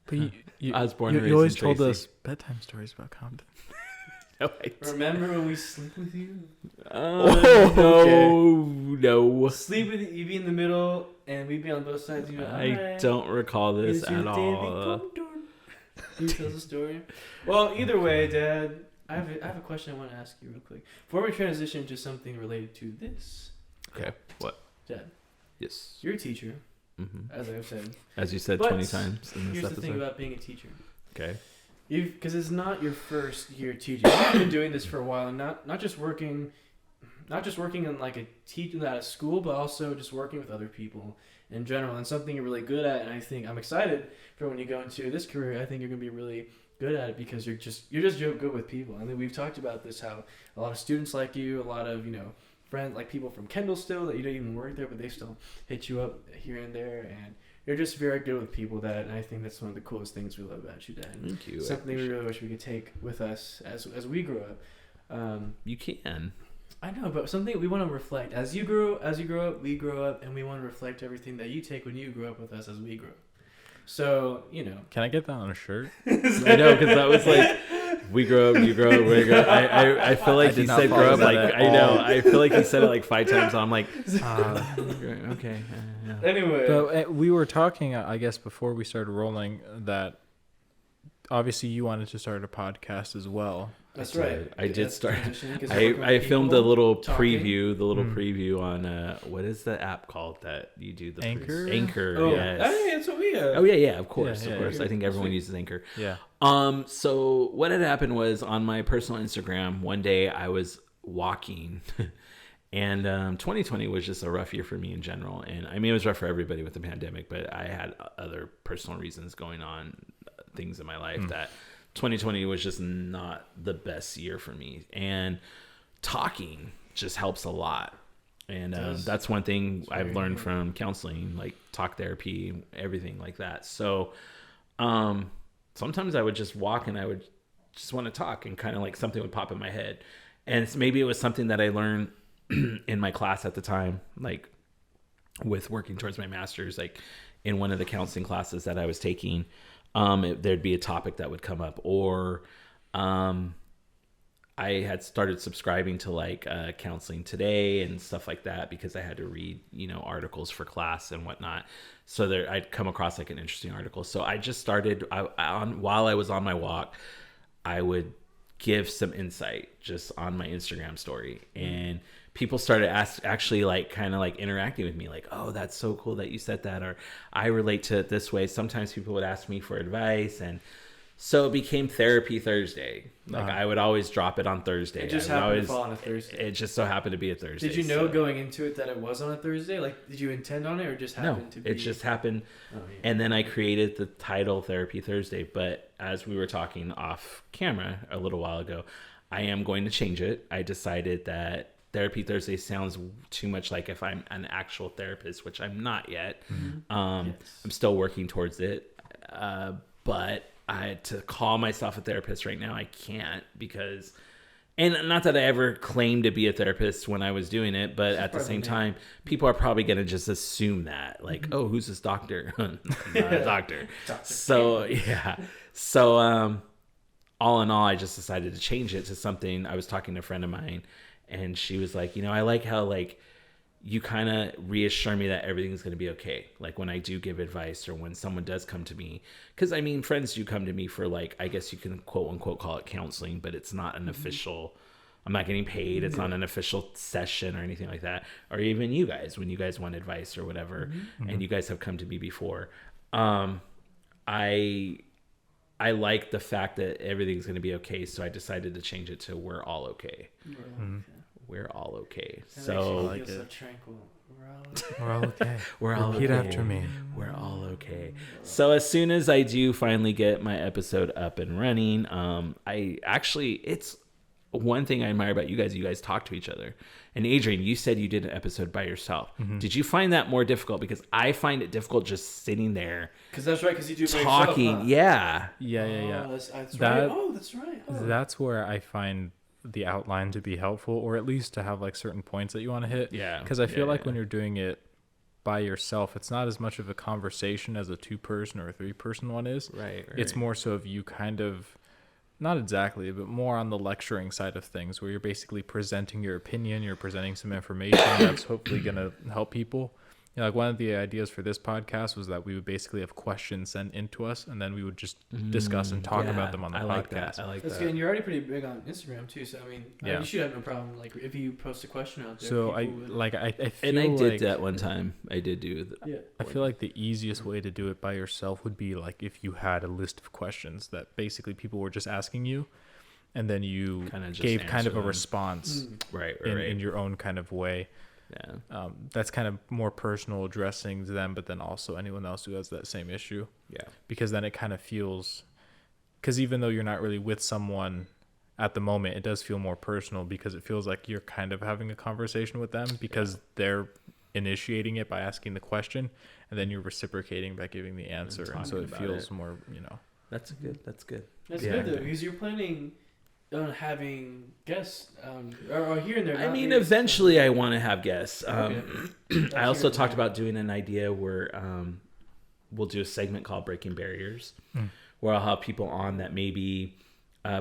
But you I was born and raised you always in told Tracy. us bedtime stories about Compton. No, I Remember when we sleep with you? no. Sleep with you, you'd be in the middle, and we'd be on both sides. You know, I "Alright, don't recall this here's your at David all. Compton." Can you tell us a story? Well, either way, Dad, I have a question I want to ask you real quick. Before we transition to something related to this, Okay. What? Dad, Yes. you're a teacher, hmm as I've said. As you said But 20 times in this Here's the episode. thing about being a teacher. Okay. Because it's not your first year teaching. You've been doing this for a while, and not just working not just working in like a teaching at a school, but also just working with other people in general, and something you're really good at. And I think I'm excited for when you go into this career. I think you're gonna be really good at it because you're just good with people. I mean, we've talked about this, how a lot of students like you, a lot of friends, like people from Kendall still that you don't even work there, but they still hit you up here and there, and you're just very good with people. And I think that's one of the coolest things we love about you, Dad. Thank you. Something we really wish we could take with us as we grow up. You can. I know, but something we want to reflect as you grow up, we grow up, and we want to reflect everything that you take when you grow up with us as we grow. So Can I get that on a shirt? I know, because that was like, we grow up, you grow up, we grow up. I feel like he said grow up like, I know. I feel like he said it like 5 times. And I'm like, okay. Yeah. Anyway. But we were talking, I guess, before we started rolling, that obviously you wanted to start a podcast as well. That's right. I did start. I filmed a little talking. preview on what is the app called that you do the Anchor? Anchor. Oh, Yes. hey, that's what we have. Oh yeah, of course, Yeah, of course. yeah. I think everyone uses Anchor. Yeah. So what had happened was on my personal Instagram, one day I was walking, and 2020 was just a rough year for me in general. And I mean, it was rough for everybody with the pandemic, but I had other personal reasons going on, things in my life that 2020 was just not the best year for me. And talking just helps a lot. And that's one thing I've learned from counseling, like talk therapy, everything like that. So sometimes I would just walk and I would just want to talk, and kind of like something would pop in my head. And maybe it was something that I learned in my class at the time, like with working towards my master's, like in one of the counseling classes that I was taking, there'd be a topic that would come up, or I had started subscribing to like Counseling Today and stuff like that because I had to read, articles for class and whatnot. So I'd come across like an interesting article. So I just started while I was on my walk, I would give some insight just on my Instagram story, and people started actually like kind of like interacting with me, like, oh, that's so cool that you said that, or I relate to it this way. Sometimes people would ask me for advice, and so it became Therapy Thursday. Like I would always drop it on Thursday. It just happened to fall on a Thursday. It just so happened to be a Thursday. Did you know going into it that it was on a Thursday? Like, did you intend on it, or just happened to be? It just happened. Oh, yeah. And then I created the title Therapy Thursday. But as we were talking off camera a little while ago, I am going to change it. I decided that Therapy Thursday sounds too much like if I'm an actual therapist, which I'm not yet. I'm still working towards it. But to call myself a therapist right now, I can't, because, and not that I ever claimed to be a therapist when I was doing it, but at the same time, people are probably going to just assume that, like, oh, who's this doctor? Not a doctor. So, yeah. So, all in all, I just decided to change it to something. I was talking to a friend of mine, and she was like, I like how, like, you kind of reassure me that everything's going to be okay. Like when I do give advice, or when someone does come to me, because I mean, friends do come to me for, like, I guess you can quote unquote call it counseling, but it's not an official, I'm not getting paid. It's not an official session or anything like that. Or even you guys, when you guys want advice or whatever, and you guys have come to me before. I like the fact that everything's going to be okay. So I decided to change it to We're All Okay. We're all okay. So like so tranquil. We're all okay. We're all Repeat okay. after me. We're all okay. So as soon as I do finally get my episode up and running, it's one thing I admire about you guys. You guys talk to each other. And Adrian, you said you did an episode by yourself. Did you find that more difficult? Because I find it difficult just sitting there. Because that's right. Because you do it by talking. yourself, huh? Yeah. Oh, that's right. Oh, that's right. Oh. That's where I find the outline to be helpful, or at least to have like certain points that you want to hit. Yeah. Because I feel like when you're doing it by yourself, it's not as much of a conversation as a 2-person or a 3-person one is. Right. It's more so of you kind of, not exactly, but more on the lecturing side of things, where you're basically presenting your opinion, you're presenting some information that's hopefully going to help people. Like one of the ideas for this podcast was that we would basically have questions sent into us, and then we would just discuss and talk about them on the podcast. I like That's that. good. And you're already pretty big on Instagram too, so I mean, Yeah. you should have no problem. Like if you post a question out there. So I feel And I did like, that one time. I did do that. I feel like the easiest way to do it by yourself would be like if you had a list of questions that basically people were just asking you, and then you Kinda just gave kind of answer a them. response Right. in your own kind of way. Yeah. That's kind of more personal, addressing them, but then also anyone else who has that same issue. Yeah. Because then it kind of feels, because even though you're not really with someone at the moment, it does feel more personal because it feels like you're kind of having a conversation with them because they're initiating it by asking the question, and then you're reciprocating by giving the answer, and so it feels more, That's good. That's Yeah. good though, because you're planning on having guests or here and there. I not mean, maybe- eventually I want to have guests. Okay. I also talked about doing an idea where we'll do a segment called Breaking Barriers, where I'll have people on that maybe,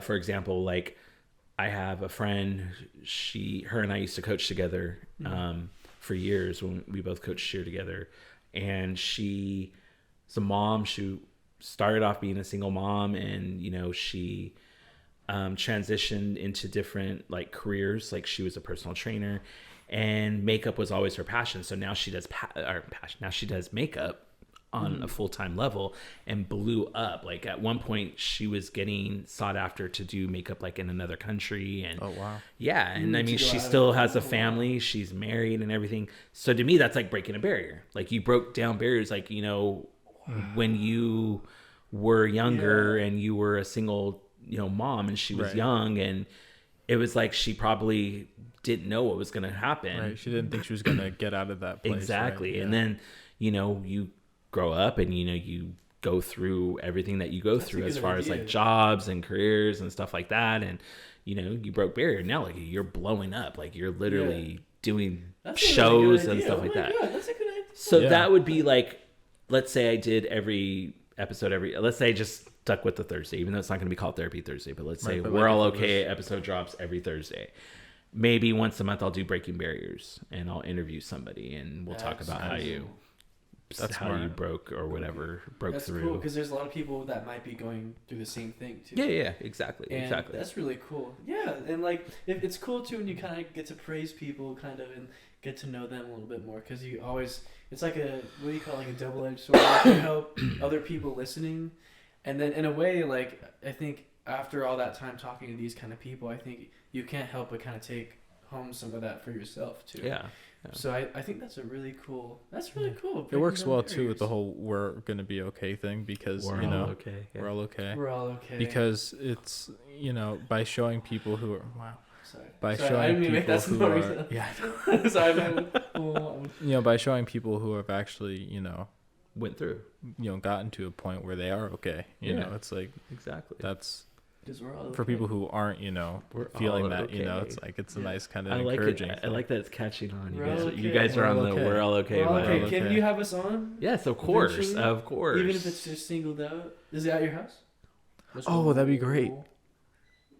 for example, like I have a friend, her and I used to coach together for years when we both coached cheer together. And she's a mom. She started off being a single mom, and, she transitioned into different like careers. Like she was a personal trainer, and makeup was always her passion. So now she does now she does makeup on a full-time level, and blew up. Like at one point she was getting sought after to do makeup like in another country. And oh wow, yeah. And I mean, she still has a family, she's married and everything. So to me, that's like breaking a barrier. Like you broke down barriers, like, when you were younger and you were a single mom, and she was Right. young, and it was like she probably didn't know what was going to happen. right? She didn't think she was gonna get out of that place. Exactly. Right? And then you grow up, and you go through everything that you go That's a through as good far as idea. like jobs and careers and stuff like that. And you broke barrier. Now like you're blowing up, like you're literally doing That's a really shows good and idea. stuff Oh like my that. God, that's a good idea. So Yeah. that would be like, let's say I did every episode let's say I just stuck with the Thursday, even though it's not going to be called Therapy Thursday, but let's say Right, but We're like All if it Okay episode drops every Thursday. Maybe once a month I'll do Breaking Barriers, and I'll interview somebody, and we'll talk That's about how you That's how you smart. broke or whatever broke That's through. cool, because there's a lot of people that might be going through the same thing too. Yeah, exactly. And Exactly. that's really cool. Yeah, and like it's cool too when you kind of get to praise people, kind of, and get to know them a little bit more, because you always, it's like a, what do you call it, like a double-edged sword. Like you help other people listening, and then in a way, like I think after all that time talking to these kind of people, I think you can't help but kind of take home some of that for yourself too. Yeah. So I think that's a really cool. That's really cool. It works breaking well down too with the barriers. whole "we're gonna be okay" thing, because We're all okay. Yeah. we're all okay. We're all okay. Because it's by showing people who are Sorry. by Sorry, I showing didn't mean to make people that who noise. are Sorry, man. by showing people who have actually Went through. gotten to a point where they are okay. Yeah. It's like Exactly. that's Because we're all for okay. people who aren't We're feeling all that okay. it's like it's a Yeah. nice kind of I like encouraging. it. I like that it's catching on. You We're guys, all you okay. guys are We're on all the okay. "We're all okay" We're all vibe. okay. Can okay. you have us on? Yes, of course, Eventually? of course. Even if it's just singled out? Is it at your house? Oh, that'd be great.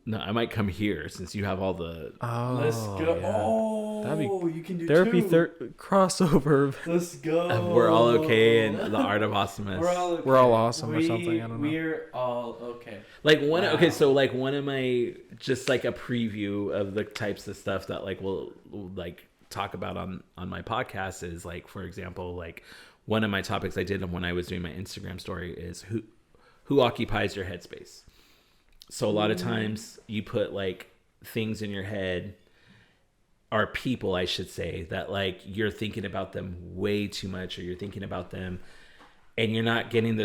No, I might come here since you have all the. Oh, Let's go. yeah. Oh, That'd be you can do Therapy two. crossover. Let's go. We're all okay, and the Art of Awesomeness. We're all okay. We're all awesome or something, I don't know. We're all okay. Like one. Wow. Okay, so like one of my just like a preview of the types of stuff that like we'll like talk about on my podcast is like, for example, like one of my topics I did when I was doing my Instagram story is who occupies your headspace. So a lot of times you put like things in your head, or people, I should say, that like you're thinking about them way too much, or you're thinking about them and you're not getting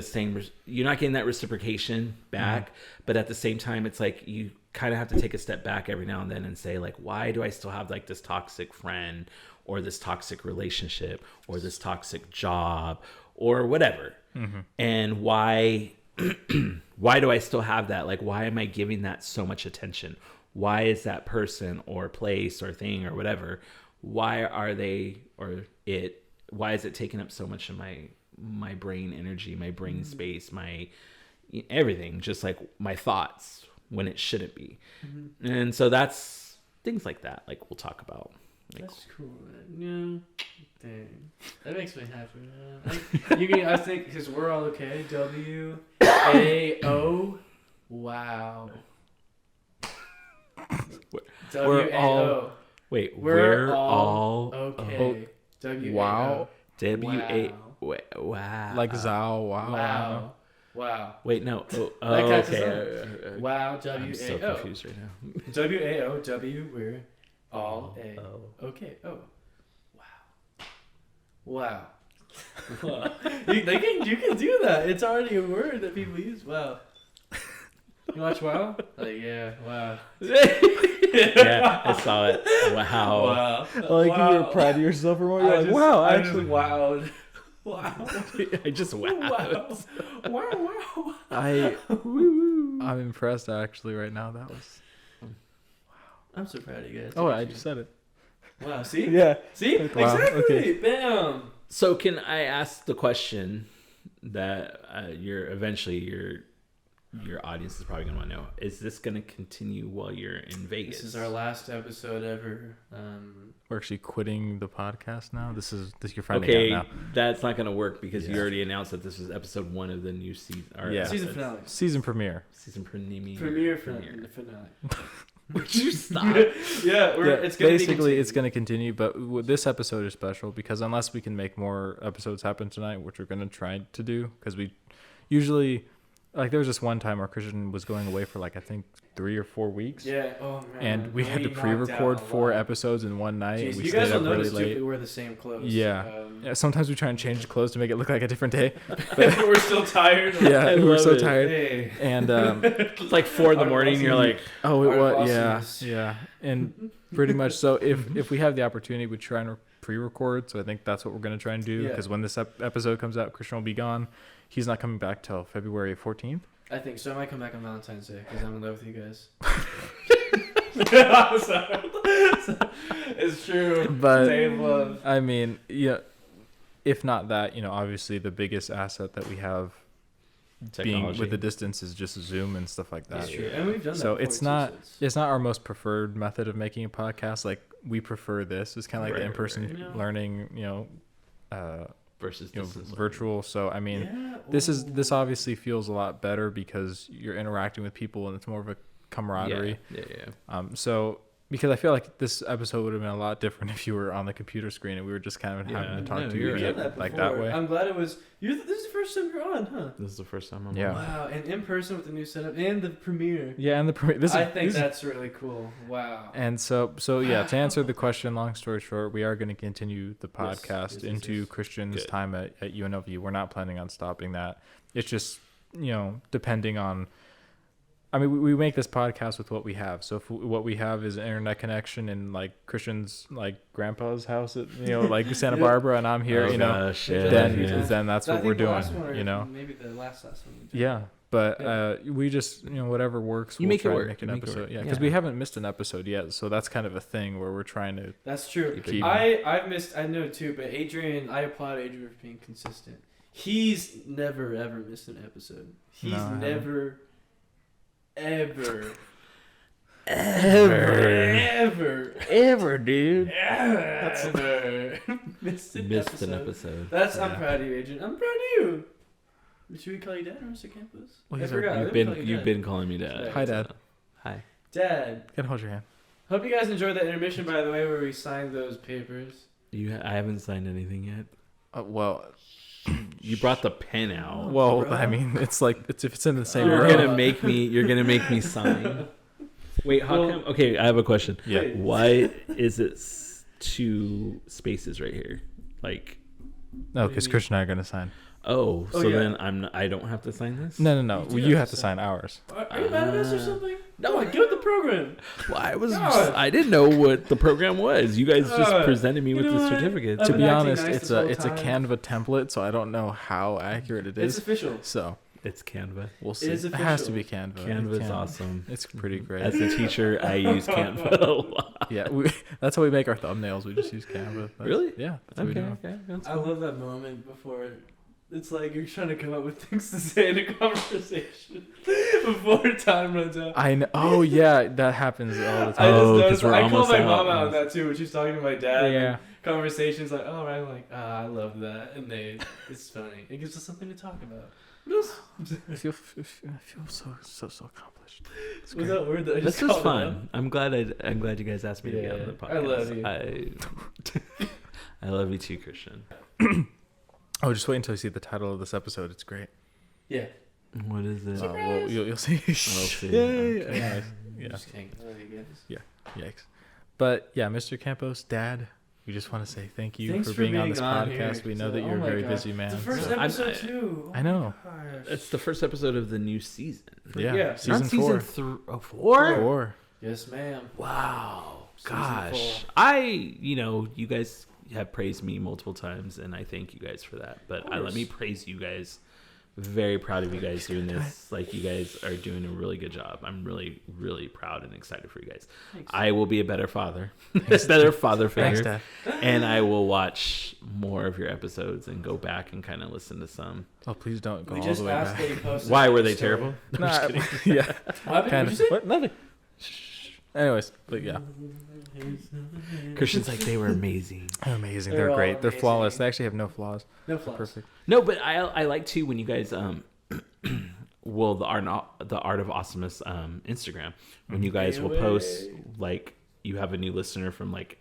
you're not getting that reciprocation back. But at the same time, it's like you kind of have to take a step back every now and then and say like, why do I still have like this toxic friend or this toxic relationship or this toxic job or whatever? And why do I still have that? Like, why am I giving that so much attention? Why is that person or place or thing or whatever, why is it taking up so much of my brain energy, my brain space, my everything, just like my thoughts, when it shouldn't be? And so that's things like that, like we'll talk about. Like, That's cool, man. Yeah. Dang. That makes me happy, man. I think, because we're all okay. W-A-O. Wow. We're all W-A-O. wait, We're all okay. W-A-O. Wow. W-A wow. Like Zao. Wow. Wow. Wow. Wait, no. Oh, That counts as okay. Wow. I'm W so A O. confused right now. W A O W. We're all A. Oh. Okay. Oh. Wow. Wow. You can do that. It's already a word that people use. Wow. You watch Wow? Like, yeah. Wow. Yeah, I saw it. Wow. Wow. I like wow. you were proud of yourself or more. You're I like, just- wow, I actually. just wowed. Wow. I just wow. Wow. I'm impressed actually right now. That was. I'm so proud of you guys. Oh, I just said it. Wow. See? Yeah. See? Wow, Exactly. okay. Bam. So can I ask the question that your audience is probably gonna want to know? Is this gonna continue while you're in Vegas? This is our last episode ever. We're actually quitting the podcast now. This you're finding Okay, out now. that's not gonna work because you Yeah. already announced that this was episode 1 of the new season. Or Yeah. Season finale. Season premiere. Season premiere. Premiere finale. Would you stop? Yeah, it's gonna basically be it's going to continue, but this episode is special because unless we can make more episodes happen tonight, which we're going to try to do, because we usually like there was this one time where Christian was going away for like I think 3 or 4 weeks. Yeah. Oh man. And we had to knocked pre-record out a 4 lot. episodes in one night. Jeez, And we you guys stayed will up really notice too if late. we wear the same clothes. Yeah. Yeah, sometimes we try and change clothes to make it look like a different day. We're still tired. Yeah, I we were love so it. tired. Hey. And It's like 4 in the Art of morning. You're like, oh, it Art of was yeah, Awesomeness. yeah, and pretty much. So if we have the opportunity, we try and pre-record. So I think that's what we're gonna try and do Yeah. because when this episode comes out, Christian will be gone. He's not coming back till February 14th. I think so. I might come back on Valentine's Day because I'm in love with you guys. It's true. But Day of love. I mean, yeah. If not that, obviously the biggest asset that we have being technology. with the distance is just Zoom and stuff like that. That's true. And we've done that. So before, it's too, not so it's- it's not our most preferred method of making a podcast. Like we prefer this. It's kind of like the Right, in-person right. Yeah. learning, versus distance learning. virtual. So I mean, Yeah, this obviously feels a lot better because you're interacting with people and it's more of a camaraderie. Yeah. So because I feel like this episode would have been a lot different if you were on the computer screen and we were just kind of having to talk no, to you're you right. done that like before. that way. I'm glad it was. This is the first time you're on, huh? This is the first time I'm Yeah. on. Wow, and in person with the new setup and the premiere. Yeah, and I think that's really cool. Wow. And so yeah, to answer the question, long story short, we are going to continue the podcast yes, into yes. Christian's Good. time at UNLV. We're not planning on stopping that. It's just, depending on, I mean, we make this podcast with what we have. So if what we have is an internet connection in like Christian's like grandpa's house at, like Santa Yeah. Barbara and I'm here, Gosh, yeah, then yeah. then that's So I what we're think the doing, last one or Maybe the last one. we did. Yeah. But Yeah. we just, whatever works, You we'll make it try and work. make You an make it episode. work. Yeah, because Yeah. we haven't missed an episode yet. So that's kind of a thing where we're trying to That's true. keep. I've missed. I know too, but Adrian, I applaud Adrian for being consistent. He's never ever missed an episode. He's No, I haven't. never, ever, Ever, dude. ever missed an Missed episode. an episode. I'm Yeah. proud of you, Adrian. I'm proud of you. Should we call you Dad or Mr. Campos? Well, I he's our- forgot. You've been calling me dad. Hi, Dad. Hi. Dad. Can I hold your hand? Hope you guys enjoyed that intermission, by the way, where we signed those papers. I haven't signed anything yet. Well, You brought the pen out. well, bro. I mean, it's like if it's in the same You're room. gonna make me. You're gonna make me sign. Wait, how Well- come? Okay, I have a question. Yeah. Wait. Why is it 2 spaces right here? Like, No, because Christian and I are gonna sign. oh, so yeah. then I don't have to sign this. No. You Well, do you have have to to sign ours. Are you mad at us or something? No, get with the program. Well, God. I didn't know what the program was. You guys just God. presented me You with know the what? certificate. I've To been be acting honest, nice it's this whole a time. Canva template, so I don't know how accurate it It's is. official. So It's Canva. we'll see. is It has to official. be Canva. Canva's Canva. awesome. It's pretty great. As a teacher, I use Canva a lot. Yeah, that's how we make our thumbnails. We just use Canva. Really? Yeah. That's what we do. That's I love that moment before. It's like you're trying to come up with things to say in a conversation before time runs out. I know. Oh yeah, that happens all the I time. just Oh, 'cause noticed. we're I call almost my out. mom out on that too when she's talking to my dad. Yeah. And conversations like, oh, right, I'm like, I love that, and it's funny. It gives us something to talk about. I feel so accomplished. It's Was great. that word that I just This was called out? fun. I'm glad you guys asked me to be Yeah, on the podcast. I love you. I love you too, Christian. Oh, just wait until you see the title of this episode. It's great. Yeah. What is it? Well, you'll see. see. Yay. Okay. Anyways, yeah. Just kidding. I love you guys. Yikes. But yeah, Mr. Campos, Dad, we just want to say thank you Thanks for for being on being this on podcast. here. We know that Oh you're a my very God. busy man. The first so- episode too. I know. Oh my gosh. It's the first episode of the new season. Yeah. Yeah. Season 4. 4? 4. Yes, ma'am. Wow. Season Gosh. 4. You guys have praised me multiple times, and I thank you guys for that. But let me praise you guys. Very proud of you guys doing this. Like, you guys are doing a really good job. I'm really, really proud and excited for you guys. Thanks. I will be a better father, better father Thanks, figure, Dad. and I will watch more of your episodes and go back and kind of listen to some. Oh, please don't go We all just the way asked back. that you post. Why a were they story. terrible? Nah, yeah. What happened? Kind What'd of. you say? What? Nothing. Anyways, but yeah. Christian's like, they were amazing. They're amazing. They're They're all great. They're amazing. flawless. They actually have no flaws. No flaws. Perfect. No, but I like too when you guys well, the Art of Awesomeness Instagram, when you guys will post like you have a new listener from like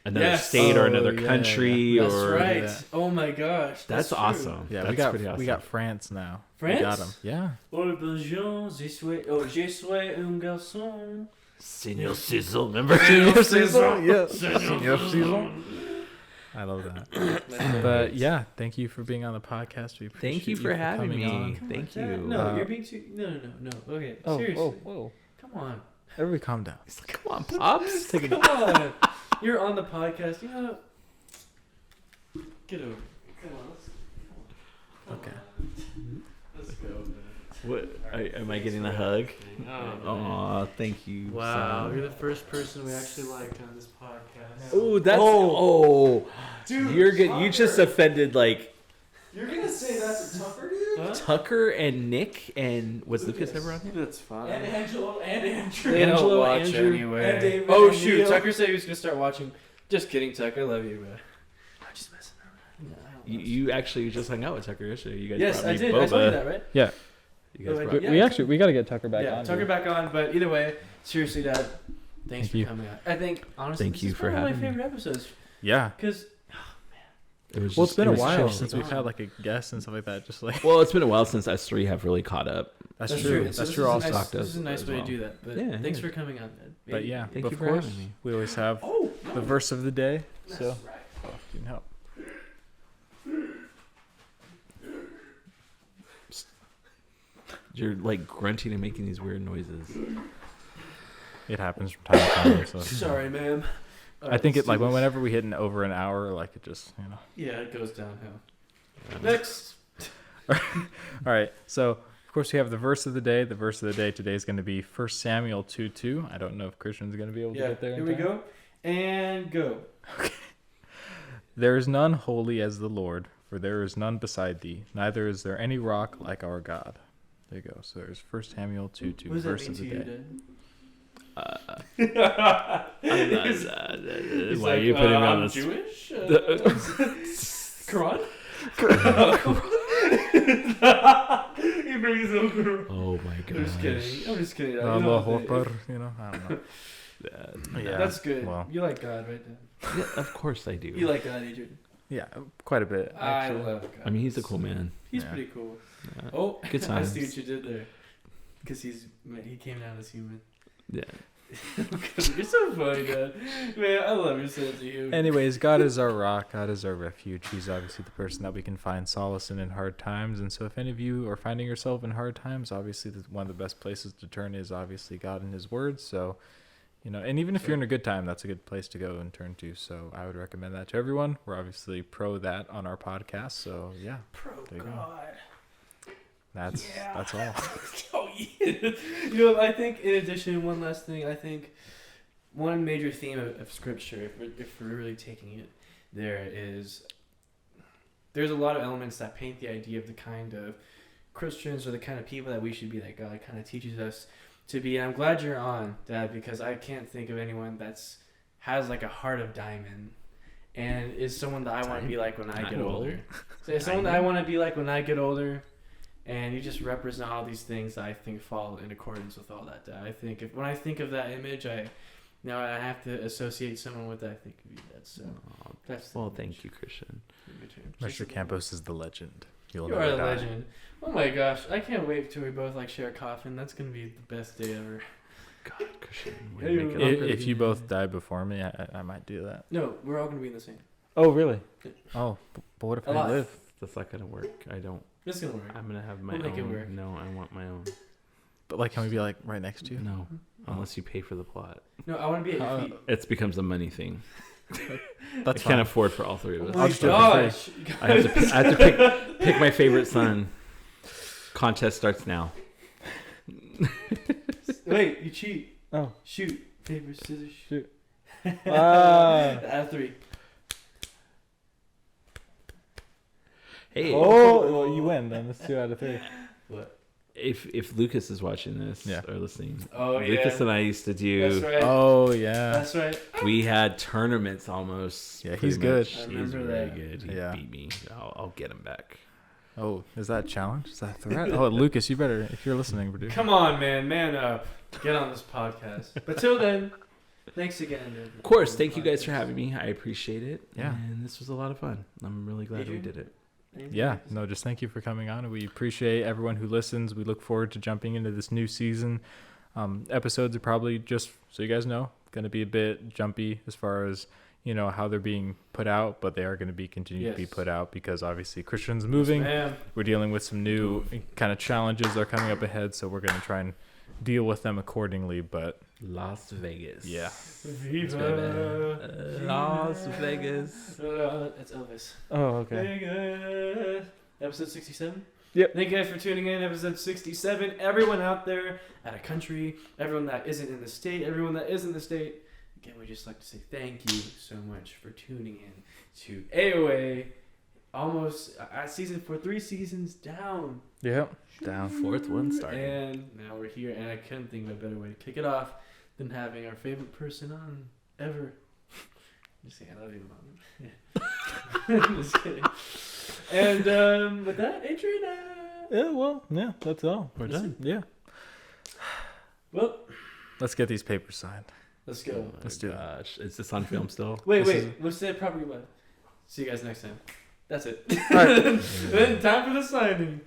another Yes. state or Oh, another yeah, country That's or right. Yeah. Oh my gosh. that's true. awesome. Yeah, that's pretty awesome. we got France now. France? We got them. Yeah. Oh, bonjour, je suis un garçon. Senor Sizzle, remember? Yes. Senor Season. I love that. But yeah, thank you for being on the podcast. We appreciate Thank you for having coming me. on. Thank Dad, you. No, you're being too. No. Okay, seriously. whoa. Come on. Everybody calm down. Come on, pops. Take a Come on. You're on the podcast. You know. Get over. Come on. Okay. Let's go. Man. What? Am I getting a hug? Oh, thank you. Wow, son. you're the first person we actually liked on this podcast. Oh, that's Dude, You're good. You just Tucker. offended like You're gonna say that's a Tucker dude? Huh? Tucker and Nick and was Lucas ever on here? That's fine. And Angelo and Andrew. They don't Angelo, watch Andrew, anyway. and David Oh and shoot! Neil. Tucker said he was gonna start watching. Just kidding, Tucker. I love you, bro. I'm just messing around. Yeah, I don't watch. You actually just hung out with Tucker yesterday. You guys Yes, brought I me did. Boba. I told you that, right? Yeah. You guys Oh, brought yeah. We got to get Tucker back Yeah, on. Tucker dude. back on. But either way, seriously, Dad, thanks Thank for you. coming on. I think honestly, Thank this you is for probably having my me. favorite episodes Yeah. because It was Well, it's just- been it a was while chill. since we've had like a guest and stuff like that. Just like Well, it's been a while since us three have really caught up. that's That's true. true. That's So this true. is a Also, nice- Talked This is a us nice as way well. to do that. But Yeah, thanks yeah. for coming on, Dad. but yeah, Thank of you for course, having me. we always have Oh, the verse of the day. that's So right. oh, you can help. You're like grunting and making these weird noises. It happens from time to time. So Sorry, ma'am. I think it like whenever we hit over an hour, like it just Yeah, it goes downhill. Next. All right. So of course we have the verse of the day. The verse of the day today is going to be 1 Samuel 2:2. I don't know if Christian's going to be able to Yeah. get there. Here in we time. go. And go. There is none holy as the Lord, for there is none beside thee. Neither is there any rock like our God. There you go. So there's 1 Samuel 2:2, What does that verse mean of to the you, day. Dad? Why are you putting me on this? Jewish? Quran? He brings up Quran. Oh my I'm gosh. just kidding. I'm just kidding. You know Allahu what they- Akbar, I don't know. Yeah, That's good. Well, You like God, right? Dad? Yeah, of course I do. You like God, Adrian. yeah, quite a bit. I Actually. love God. I mean, he's a cool man. He's Yeah. pretty cool. Yeah. Oh, Good I times. see what you did there. Because he came down as human. Yeah. You're so funny, Dad. Man, I love your sense of humor. Anyways, God is our rock. God is our refuge. He's obviously the person that we can find solace in hard times. And so if any of you are finding yourself in hard times, obviously one of the best places to turn is obviously God and his word. So, and even if you're in a good time, that's a good place to go and turn to. So I would recommend that to everyone. We're obviously pro that on our podcast. So yeah, Pro there you go. God. That's all. Oh, yeah. I think in addition, one last thing, I think one major theme of scripture, if we're really taking it, there's a lot of elements that paint the idea of the kind of Christians or the kind of people that we should be that God kind of teaches us to be. And I'm glad you're on, Dad, because I can't think of anyone has like a heart of diamond and is someone that I want to be like when I get older. So it's someone that I want to be like when I get older. And you just represent all these things that I think fall in accordance with all that. I think when I think of that image, I have to associate someone with that. I think of you. That's Aw, that's. well, thank you, Christian. Mr. Campos is the legend. You'll You never are the die. legend. Oh my gosh, I can't wait till we both like share a coffin. That's gonna be the best day ever. God, Christian, way Hey, to make it I- awkward. If you both die before me, I might do that. No, we're all gonna be in the same. Oh, really? Oh, but what if I Alive. live? That's not gonna work. I don't. It's gonna work. I'm gonna have my We'll make it own. work. No, I want my own. But like, can we be like right next to you? No, unless you pay for the plot. No, I want to be at your feet. It becomes a money thing. That's I fine. can't afford for all three of Oh us. my I'll just do it for gosh. I have to pick my favorite son. Contest starts now. Wait, you cheat. Oh. Shoot. Paper, scissors, shoot. Ah. Out of 3. Hey, Oh, well, you win then. That's 2 out of 3. What? if Lucas is watching this Yeah. or listening, Oh, Lucas yeah. and I used to do. That's right. Oh yeah. That's right. We had tournaments almost. Yeah, pretty he's good. much. I He's remember very that. good. He Yeah. beat me. I'll get him back. Oh, is that a challenge? Is that a threat? Oh, Lucas, you better if you're listening, dude. Come on, man up. Get on this podcast. But till then, thanks again. Of course, thank you guys for having me. I appreciate it. Yeah. And this was a lot of fun. I'm really glad we Adrian? did it. Yeah, no, just thank you for coming on. We appreciate everyone who listens. We look forward to jumping into this new season. Episodes are probably, just so you guys know, going to be a bit jumpy as far as, how they're being put out, but they are going to be continue to be Yes. put out because obviously Christian's moving. Man. We're dealing with some new kind of challenges that are coming up ahead, so we're going to try and deal with them accordingly, but Las Vegas. yeah. Viva. Las Vegas. That's Elvis. Oh, Vegas. Episode 67? Yep. Thank you guys for tuning in. Episode 67. Everyone out there out of country, everyone that isn't in the state, everyone that is in the state, again, we just like to say thank you so much for tuning in to AOA. Almost at season 4, 3 seasons down. Yep. Down. Fourth one starting. And now we're here, and I couldn't think of a better way to kick it off than having our favorite person on ever. Just saying, I love you, Mom. Just kidding. And with that, Adrian. Yeah, that's all. We're That's done. Yeah. Well, Let's get these papers signed. let's go. Let's do it. Gosh, is this on film still? Wait, This let's say it properly. See you guys next time. That's it. All right. Then time for the signing.